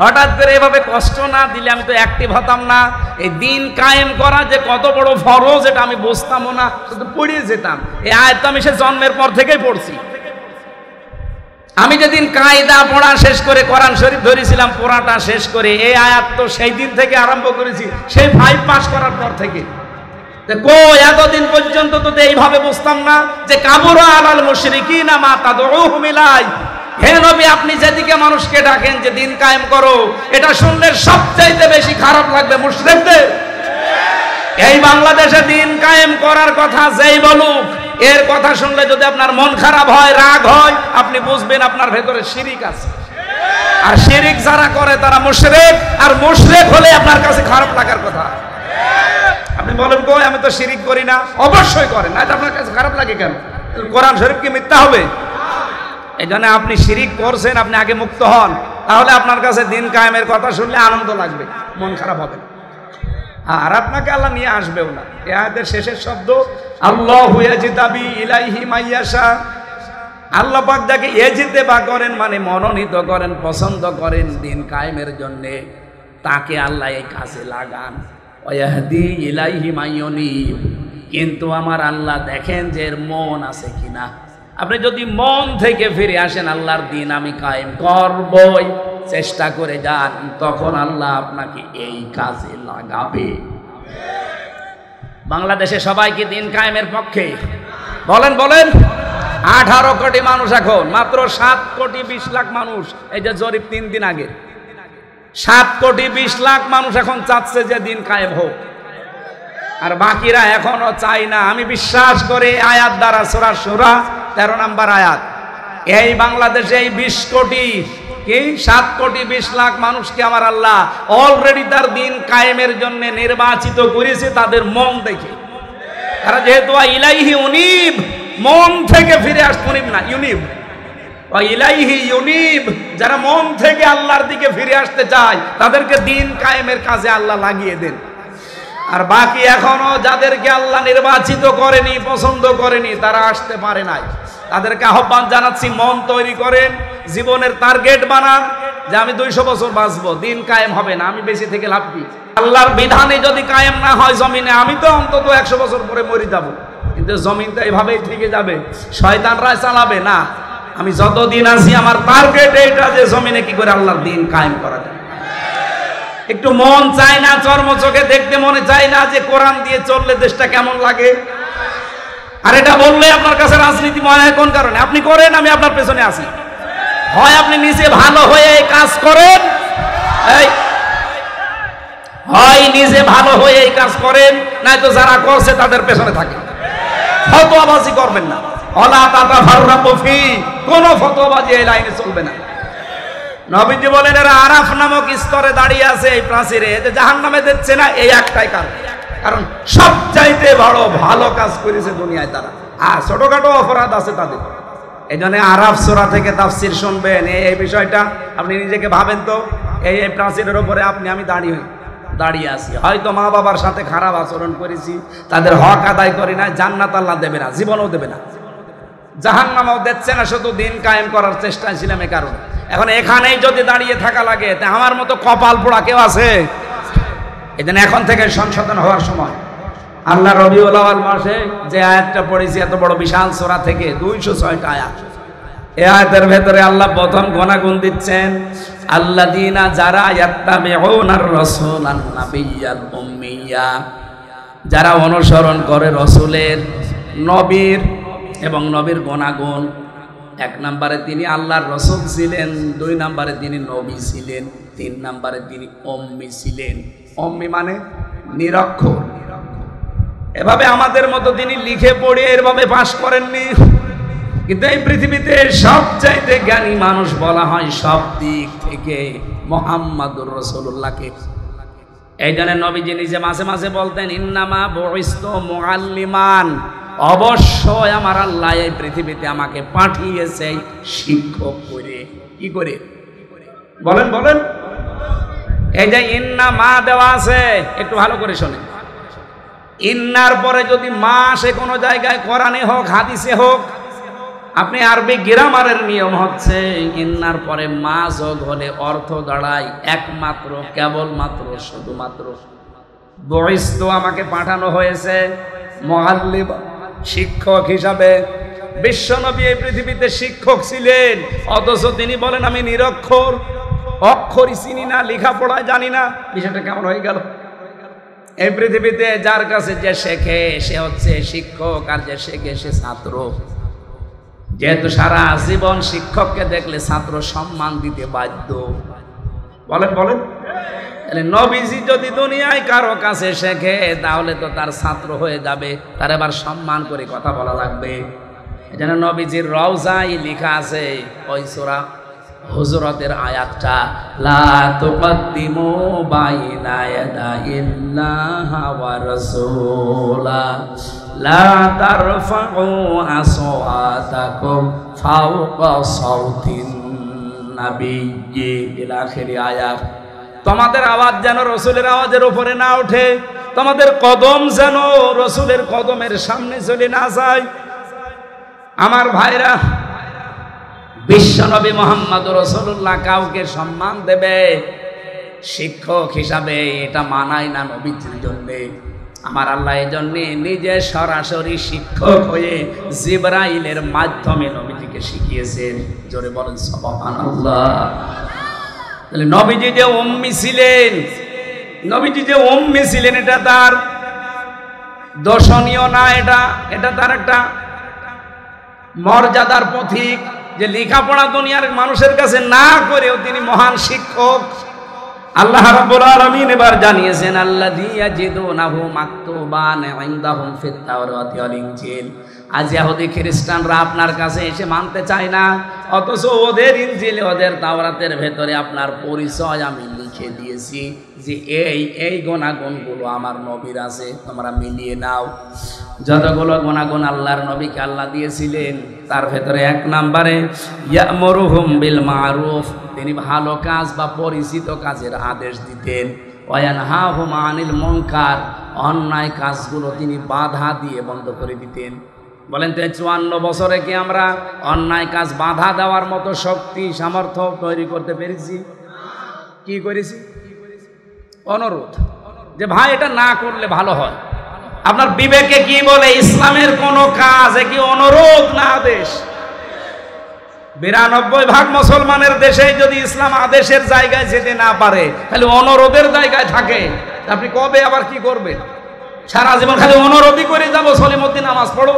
হঠাৎ করে এভাবে কষ্ট না দিলে আমি তো অ্যাক্টিভ হতাম না। এই দিন কায়েম করা যে কত বড় ফরজ, এটা আমি বুঝতামও না, শুধু পড়িয়ে যেতাম। এই আয়াত তো আমি সে জন্মের পর থেকেই পড়ছি। আমি যেদিন কায়দা পড়া শেষ করে কোরআন শরীফ ধরেছিলাম, পড়াটা শেষ করে এই আয়াত তো সেই দিন থেকে আরম্ভ করেছি, সেই 5 পাস করার পর থেকে। এতদিন পর্যন্ত তো এইভাবে বুঝতাম না যে কাবুরা আলাল মুশরিকিনা মা তাদউহুম ইলাই। হে নবী, আপনি যেদিকে মানুষকে ডাকেন যে দিন কায়েম করো, এটা শুনলে সবচাইতে বেশি খারাপ লাগবে মুশরিকদের। এই বাংলাদেশে দিন কায়েম করার কথা যেই বলুক, এর কথা শুনলে যদি আপনার মন খারাপ হয়, রাগ হয়, আপনি বুঝবেন আপনার ভেতরে শিরিক আছে। আর শিরিক যারা করে তারা মুশরিক, আর মুশরিক হলে আপনার কাছে খারাপ লাগার কথা। আপনি বলেন, কই আমি তো শিরিক করি না। অবশ্যই করেন, না এটা আপনার কাছে খারাপ লাগে কেন? কোরআন শরীফ কি মিথ্যা হবে? এই জন্য আপনি শিরিক করছেন, আপনি আগে মুক্ত হন, তাহলে আপনার কাছে দিন কায়েমের কথা শুনলে আনন্দ লাগবে, মন খারাপ হবে না। আর আপনাকে আল্লাহ নিয়ে আসবেও না। এই আয়াতের শেষের শব্দ আল্লাহু ইয়াজতাবি ইলাইহি মাইয়াশা। আল্লাহ পাক যাকে ইজতিবা করেন, মানে মনোনীত করেন, পছন্দ করেন দিন কায়েমের জন্য, তাকে আল্লাহ এই কাজে লাগান। ওয়াহদি ইলাইহি মাইয়ুনিব। কিন্তু আমার আল্লাহ দেখেন যে এর মন আছে কিনা। আপনি যদি মন থেকে ফিরে আসেন, আল্লাহর দিন আমি কায়েম করবই, চেষ্টা করে যান, তখন আল্লাহ আপনাকে এই কাজে লাগাবে। বাংলাদেশে সবাই কি দিন কায়েমের পক্ষে? বলেন বলেন। 18 কোটি মানুষ, এখন মাত্র 7 কোটি 20 লাখ মানুষ। এই যে জরিপ 3 দিন আগে, 7 কোটি 20 লাখ মানুষ এখন চাচ্ছে যে দিন কায়েম হোক। আর বাকিরা এখনো চাই না। আমি বিশ্বাস করি আয়াত দ্বারা, সূরা শুরা 13 নম্বর আয়াত, এই বাংলাদেশে এই 20 কোটি কি 7 কোটি 20 লাখ মানুষকে আমার আল্লাহ অলরেডি তার দিন কায়েমের জন্য নির্বাচিত করেছে তাদের মন দেখে। তারা যেহেতু ইলাইহি উনিব, মন থেকে ফিরে আসতে, উনিব না ইউনিব, ইলাইহি ইউনিব, যারা মন থেকে আল্লাহর দিকে ফিরে আসতে চায় তাদেরকে দিন কায়েমের কাজে আল্লাহ লাগিয়ে দেন। আর বাকি এখনো যাদেরকে আল্লাহ নির্বাচিত করেনি, পছন্দ করেনি, তারা আসতে পারে নাই, তাদেরকে আহ্বান জানাচ্ছি, মন তৈরি করেন, জীবনের টার্গেট বানান যে আমি 200 বছর বাঁচবো, দিন কায়েম হবে না, আমি বেঁচে থেকে লাভ কি? আল্লাহর বিধানে যদি কায়েম না হয় জমিনে, আমি তো অন্তত 100 বছর পরে মরে যাব, কিন্তু জমিন তো এইভাবেই থেকে যাবে, শয়তানরা চালাবে না। আমি যতদিন আছি আমার টার্গেট এইটা যে জমিনে কি করে আল্লাহর দিন কায়েম করা যায়। একটু মন চায় না, চর্ম চোখে দেখতে মনে চায় না যে কোরআন দিয়ে চললে দেশটা কেমন লাগে? আর এটা বললে আপনার কাছে রাজনীতি মনে হয় কোন কারণে? আপনি করেন, আমি আপনার পেছনে আছি। হয় আপনি নিজে ভালো হয়ে এই কাজ করেন, হয় নিজে ভালো হয়ে এই কাজ করেন, নয়তো যারা করছে তাদের পেছনে থাকে। ফতোয়াবাজি করবেন না, ওয়ালা তাতাফাররাকু ফি, কোন ফতোয়াবাজি এই লাইনে চলবে না। নবীজি বলেন এরা আরাফ নামক স্তরে দাঁড়িয়ে আছে এই প্রাচীরে, যে জাহান্নামে দিচ্ছে না, এই একটাই কারণ সবচাইতে বড় ভালো কাজ করেছে দুনিয়ায় তারা, আর ছোটখাটো অপরাধ আছে তাদের। এই জন্য আরাফ সূরা থেকে তাফসীর শুনবেন, এই বিষয়টা আপনি নিজেকে ভাবেন তো, এই প্রাচীরের উপরে আপনি আমি দাঁড়িয়ে আছি, হয়তো মা বাবার সাথে খারাপ আচরণ করেছি, তাদের হক আদায় করি না, জান্নাত আল্লাহ দেবে না, জীবনও দেবে না, জাহান্নামও দিচ্ছে না, শুধু দিন কায়েম করার চেষ্টায় ছিলাম এ কারণে। এখন এখানেই যদি দাঁড়িয়ে থাকা লাগে, তা আমার মতো কপাল পোড়া কেউ আছে? এই জন্য এখন থেকে সংশোধন হওয়ার সময়। আল্লাহ রবিউল আউয়াল মাসে যে আয়াতটা পড়েছি এত বড় বিশাল সূরা থেকে 206টা আয়াত, এই আয়াতের ভেতরে আল্লাহ প্রথম গুণাগুণ দিচ্ছেন, আল্লাযীনা যারা ইয়াত্তাবিউনার রাসূলান নাবিয়্যাল উম্মিয়্যা, যারা অনুসরণ করে রসুলের, নবীর এবং নবীর গুণাগুণ। 1 নম্বরে তিনি আল্লাহর রসুল ছিলেন, 2 নম্বরে তিনি নবী ছিলেন, 3 নম্বরে তিনি উম্মি ছিলেন। উম্মি মানে নিরক্ষর। এভাবে আমাদের মতো তিনি লিখে পড়ে এভাবে পাশ করেননি, কিন্তু এই পৃথিবীতে সবচাইতে জ্ঞানী মানুষ বলা হয় সব দিক থেকে মুহাম্মাদুর রাসূলুল্লাহকে। এই জন্য নবীজি নিজে মাঝে মাঝে বলতেন, ইন্নামা বুইসতু মুআল্লিমান, অবশ্যই আমার আল্লাহ এই পৃথিবীতে আমাকে পাঠিয়েছে শিক্ষক করে। কি করে বলেন? এই যে ইন্না মা দেওয়া আছে, একটু ভালো করে শোনেন। ইন্নার পরে যদি মা আসে কোনো জায়গায়, কোরআনে হোক হাদিসে হোক, আপনি আরবি গ্রামারের নিয়ম হচ্ছে ইন্নার পরে মা যোগ হলে অর্থ দাঁড়ায় একমাত্র, কেবলমাত্র, শুধুমাত্র। বুইসতু আমাকে পাঠানো হয়েছে মুআল্লিম, শিক্ষক হিসাবে। বিশ্বনবী এই পৃথিবীতে শিক্ষক ছিলেন, অথচ তিনি বলেন আমি নিরক্ষর, অক্ষরই চিনি না, লেখাপড়ায় জানি না। বিষয়টা কেমন হয়ে গেল? এই পৃথিবীতে যার কাছে যে শেখে সে হচ্ছে শিক্ষক, আর যে শেখে সে ছাত্র। যেহেতু সারা জীবন শিক্ষককে দেখলে ছাত্র সম্মান দিতে বাধ্য। বলেন তাহলে নবীজি যদি দুনিয়ায় কারো কাছে শেখে, তাহলে তো তার ছাত্র হয়ে যাবে, তার এবার সম্মান করে কথা বলা লাগবে। এজন্য নবীজির রওজায় লেখা আছে ওই সূরা হুজুরাতের আয়াতটা, লা তুকদ্দিমু বাইনা ইয়াদাইল্লাহি ওয়া রাসূলা লা তারফাউ আসওয়াতাকুম ফাওকা সাউতিন নাবিয়্যি ইলা আখিরি আয়াত। তোমাদের আওয়াজ যেন রসুলের আওয়াজের উপরে না ওঠে, তোমাদের কদম যেন রসুলের কদমের সামনে চলে না যায়। আমার ভাইরা, বিশ্বনবী মুহাম্মদুর রাসূলুল্লাহ কাউকে সম্মান দেবে শিক্ষক হিসাবে, এটা মানায় না নবীজির জন্য। আমার আল্লাহ এই জন্য নিজে সরাসরি শিক্ষক হয়ে জিবরাইলের মাধ্যমে নবীজিকে শিখিয়েছেন। জোরে বলেন সুবহানাল্লাহ। তাহলে নবীজি যে উম্মি ছিলেন, এটা তার দর্শনীয় না, এটা তার একটা মর্যাদার পথিক, যে লেখাপড়া দুনিয়ার মানুষের কাছে না করেও তিনি মহান শিক্ষক। আল্লাহ রাব্বুল আলামিন এবার জানিয়েছেন আল্লাযী ইয়াজিদুনাহু মাকতুবান ইনদাহুম ফিত তাওরাতি ওয়াল ইনজিল। আজ ইহুদি খ্রিস্টানরা আপনার কাছে এসে মানতে চায় না, অথচ ওদের ইনজিল ওদের তাওরাতের ভেতরে আপনার পরিচয় আমি লিখে দিয়েছি যে এই গুণাগুণগুলো আমার নবীর আছে, তোমরা মিলিয়ে নাও। যতগুলো গুণাগুণ আল্লাহর নবীকে আল্লাহ দিয়েছিলেন তার ভেতরে এক নম্বরে ইয়ামুরুহুম বিল মারুফ, তিনি ভালো কাজ বা পরিচিত কাজের আদেশ দিতেন। ওয়ায়ানহাহুম আনিল মুনকার, অন্যায় কাজগুলো তিনি বাধা দিয়ে বন্ধ করে দিতেন। বলেন তো 54 বছরে কি আমরা অন্যায় কাজ বাধা দেওয়ার মতো শক্তি সামর্থ্য তৈরি করতে পেরেছি? কি করেছি? অনুরোধ যে ভাই এটা না করলে ভালো হয়। আপনার বিবেকে কি বলে? ইসলামের কোন কাজ কি অনুরোধ না আদেশ? 92% মুসলমানের দেশে যদি ইসলাম আদেশের জায়গায় যেতে না পারে, খালি অনুরোধের জায়গায় থাকে, আপনি কবে আবার কি করবেন? সারা জীবন খালি অনুরোধই করে যাবো, সলিমুদ্দিন নামাজ পড়ো।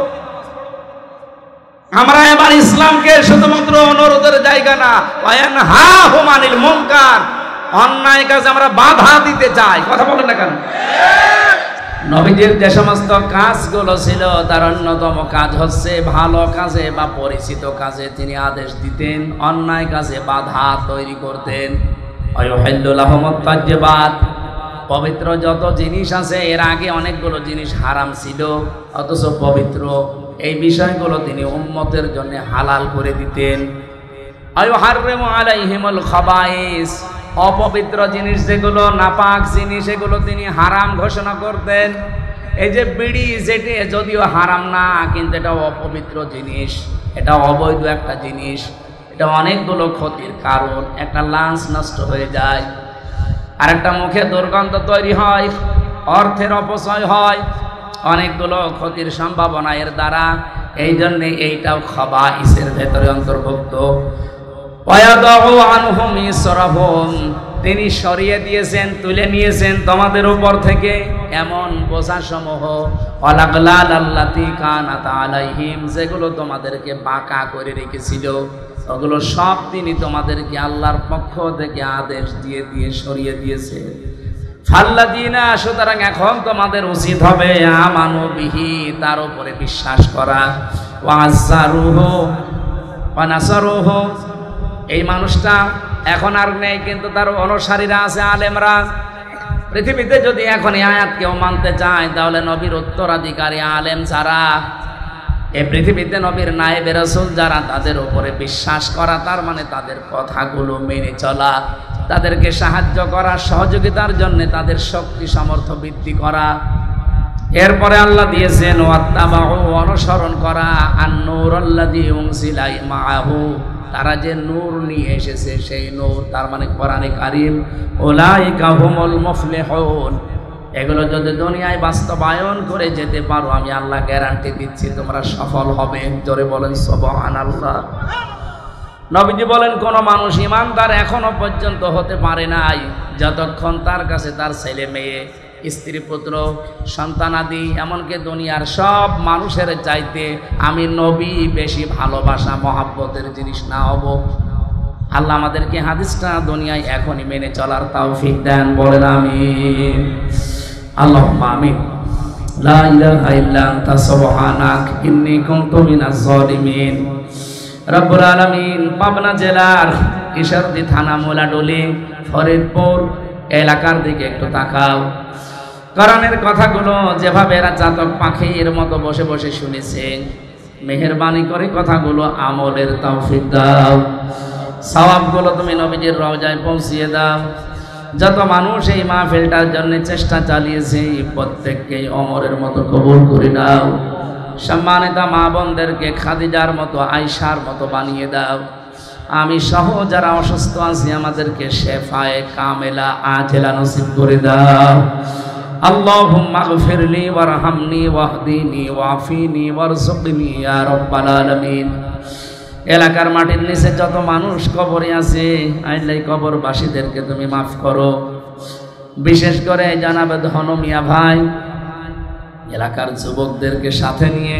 আমরা এবার ইসলামকে শুধুমাত্র অনুরোধের জায়গা না, ওয়ায়ানহাহুম আনিল মুনকার, অন্যায় কাজে আমরা বাধা দিতে চাই। কথা বলেন না কেন? নবীজির যে সমস্ত কাজগুলো ছিল তার অন্যতম কাজ হচ্ছে ভালো কাজে বা পরিচিত কাজে তিনি আদেশ দিতেন, অন্যায় কাজে বাধা তৈরি করতেন। ওয়ায়ুহিল্লু লাহুমুত তাজ্জিবাত, পবিত্র যত জিনিস আছে, এর আগে অনেকগুলো জিনিস হারাম ছিল অথচ পবিত্র, এই বিষয়গুলো তিনি উম্মতের জন্য হালাল করে দিতেন। ওয়ায়ুহাররিমু আলাইহিমুল খাবাইস, অপবিত্র জিনিস যেগুলো, নাপাক জিনিস, এগুলো তিনি হারাম ঘোষণা করতেন। এই যে বিড়ি, যেটি যদিও হারাম না কিন্তু এটা অপবিত্র জিনিস, এটা অবৈধ একটা জিনিস, এটা অনেকগুলো ক্ষতির কারণ। একটা লাঞ্চ নষ্ট হয়ে যায়, আর একটা মুখে দুর্গন্ধ তৈরি হয়, অর্থের অপচয় হয়, অনেকগুলো ক্ষতির সম্ভাবনা এর দ্বারা। এই জন্যে এইটাও খাবাইসের ভেতরে অন্তর্ভুক্ত। তিনি সরিয়ে দিয়েছেন, তুলে নিয়েছেন তোমাদের উপর থেকে এমন বোঝাসমূহ, ওয়ালাগলাল আল্লাতী কানাত আলাইহিম, যেগুলো তোমাদেরকে বাঁকা করে রেখেছিল, ওগুলো সব তিনি তোমাদেরকে আল্লাহর পক্ষ থেকে আদেশ দিয়ে দিয়ে সরিয়ে দিয়েছে। ফাল্লাযীনা, সুতরাং এখন তোমাদের উচিত হবে আমানু বিহি, তার উপরে বিশ্বাস করা, ওয়াজ্জারুহু ওয়া নাসারুহু, এই মানুষটা এখন আর নেই কিন্তু তার অনুসারীরা আছে, আলেমরা। পৃথিবীতে যদি এখন এই আয়াত কেউ মানতে চায় তাহলে নবীর উত্তরাধিকারী আলেম যারা, এই পৃথিবীতে নবীর নায়েবে রাসূল যারা, তাদের উপরে বিশ্বাস করা, তার মানে তাদের কথাগুলো মেনে চলা, তাদেরকে সাহায্য করা, সহযোগিতার জন্য তাদের শক্তি সামর্থ্য বৃদ্ধি করা। এরপরে আল্লাহ দিয়েছেন ওয়াত্তাবাউ, অনুসরণ করা, আন-নূর আল্লাযী উনজিলা মাআহু, তারা যে নূর নিয়ে এসেছে সেই নূর, তার মানে কোরআনে কারীম। উলাইকা হুমুল মুফলিহুন, এগুলো যদি দুনিয়ায় বাস্তবায়ন করে যেতে পারো, আমি আল্লাহ গ্যারান্টি দিচ্ছি তোমরা সফল হবে। জোরে বলেন সুবহানাল্লাহ। নবীজি বলেন কোন মানুষ ইমানদার এখনো পর্যন্ত হতে পারে নাই যতক্ষণ তার কাছে তার ছেলে মেয়ে, স্ত্রী পুত্র, সন্তানাদি, এমনকি দুনিয়ার সব মানুষের চাইতে আমি নবী বেশি ভালোবাসা মহাব্বতের জিনিস না হব। আল্লাহ আমাদেরকে হাদিসটা দুনিয়ায় এখনই মেনে চলার তৌফিক দেন, বলেন আমিন। আল্লাহুম্মা আমিন। লা ইলাহা ইল্লা আনতা সুবহানাক ইন্নী কুনতু মিনাজ জালিমিন। রব্বুল আলামিন পাবনা জেলার ঈশ্বরদী থানা মোলাডলি ফরিদপুর এলাকার দিকে একটু তাকাও। কোরআনের কথাগুলো যেভাবে এরা চাতক পাখির মতো বসে বসে শুনেছেন, মেহেরবানি করে কথাগুলো আমলের তৌফিক দাও। সওয়াবগুলো তুমি নবীজির রওজায় পৌঁছিয়ে দাও। যত মানুষ এই মাহফিলটার জন্য চেষ্টা চালিয়েছে প্রত্যেককে ওমরের মতো কবুল করে দাও। সম্মানিত মা বোনদেরকে খাদিজার মতো, আয়েশার মতো বানিয়ে দাও। আমি সহ যারা অসুস্থ আছি আমাদেরকে শেফায়ে কামেলা আজেলা নসিব করে দাও। আল্লাহুম্মা গফিরলি ওয়ারহামনি ওয়াহদিনি ওয়াফিনি ওয়ারযুকনি ইয়া রাব্বাল আলামিন। এলাকার মাটির নিচে যত মানুষ কবরে আছে, আল্লাহ কবরবাসীদেরকে তুমি মাফ করো। বিশেষ করে জানাবে ধন মিয়া ভাই, এলাকার যুবকদেরকে সাথে নিয়ে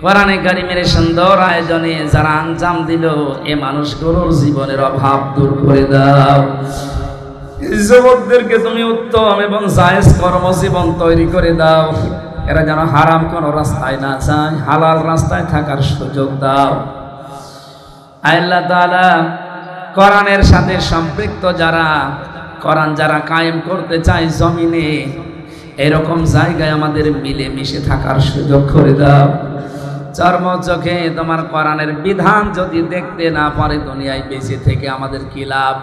কোরআনে কারীমের সুন্দর আয়োজনে যারা আঞ্জাম দিল, এ মানুষগুলোর জীবনের অভাব দূর করে দাও। যুবকদেরকে তুমি উত্তম এবং জায়েজ কর্মজীবন তৈরি করে দাও, এরা যেন হারাম কোন রাস্তায় না যায়, হালাল রাস্তায় থাকার সুযোগ দাও। আল্লাহ তাআলা কোরআনের সাথে সম্পৃক্ত যারা, কোরআন যারা কায়েম করতে চায় জমিনে, এরকম জায়গায় আমাদের মিলে মিশে থাকার সুযোগ করে দাও। চর্ম চোখে তোমার কোরআনের বিধান যদি দেখতে না পারে দুনিয়ায় বেঁচে থেকে আমাদের কি লাভ?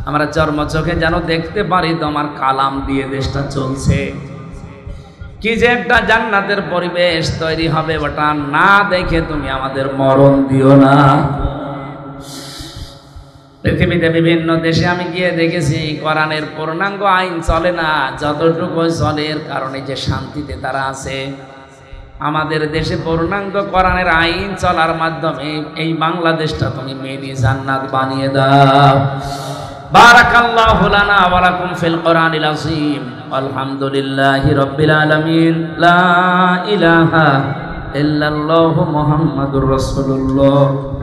আমরা চর্ম চোখে যেন দেখতে পারি তোমার কালাম দিয়ে দেশটা চলছে, কি যে একটা জান্নাতের পরিবেশ তৈরি হবে, ওটা না দেখে তুমি আমাদের মরণ দিও না। পৃথিবীতে বিভিন্ন দেশে আমি গিয়ে দেখেছি কোরআনের পূর্ণাঙ্গ আইন চলে না, যতটুকু চলে এর কারণে যে শান্তিতে তারা আছে। আমাদের দেশে পূর্ণাঙ্গ কোরআনের আইন চলার মাধ্যমে এই বাংলাদেশটা তুমি মেনি জান্নাত বানিয়ে দাও। বারাকাল্লাহু লানা ওয়া লাকুম ফিল কোরআনিল আযীম। আলহামদুলিল্লাহি রাব্বিল আলামিন। লা ইলাহা ইল্লাল্লাহু মুহাম্মাদুর রাসূলুল্লাহ।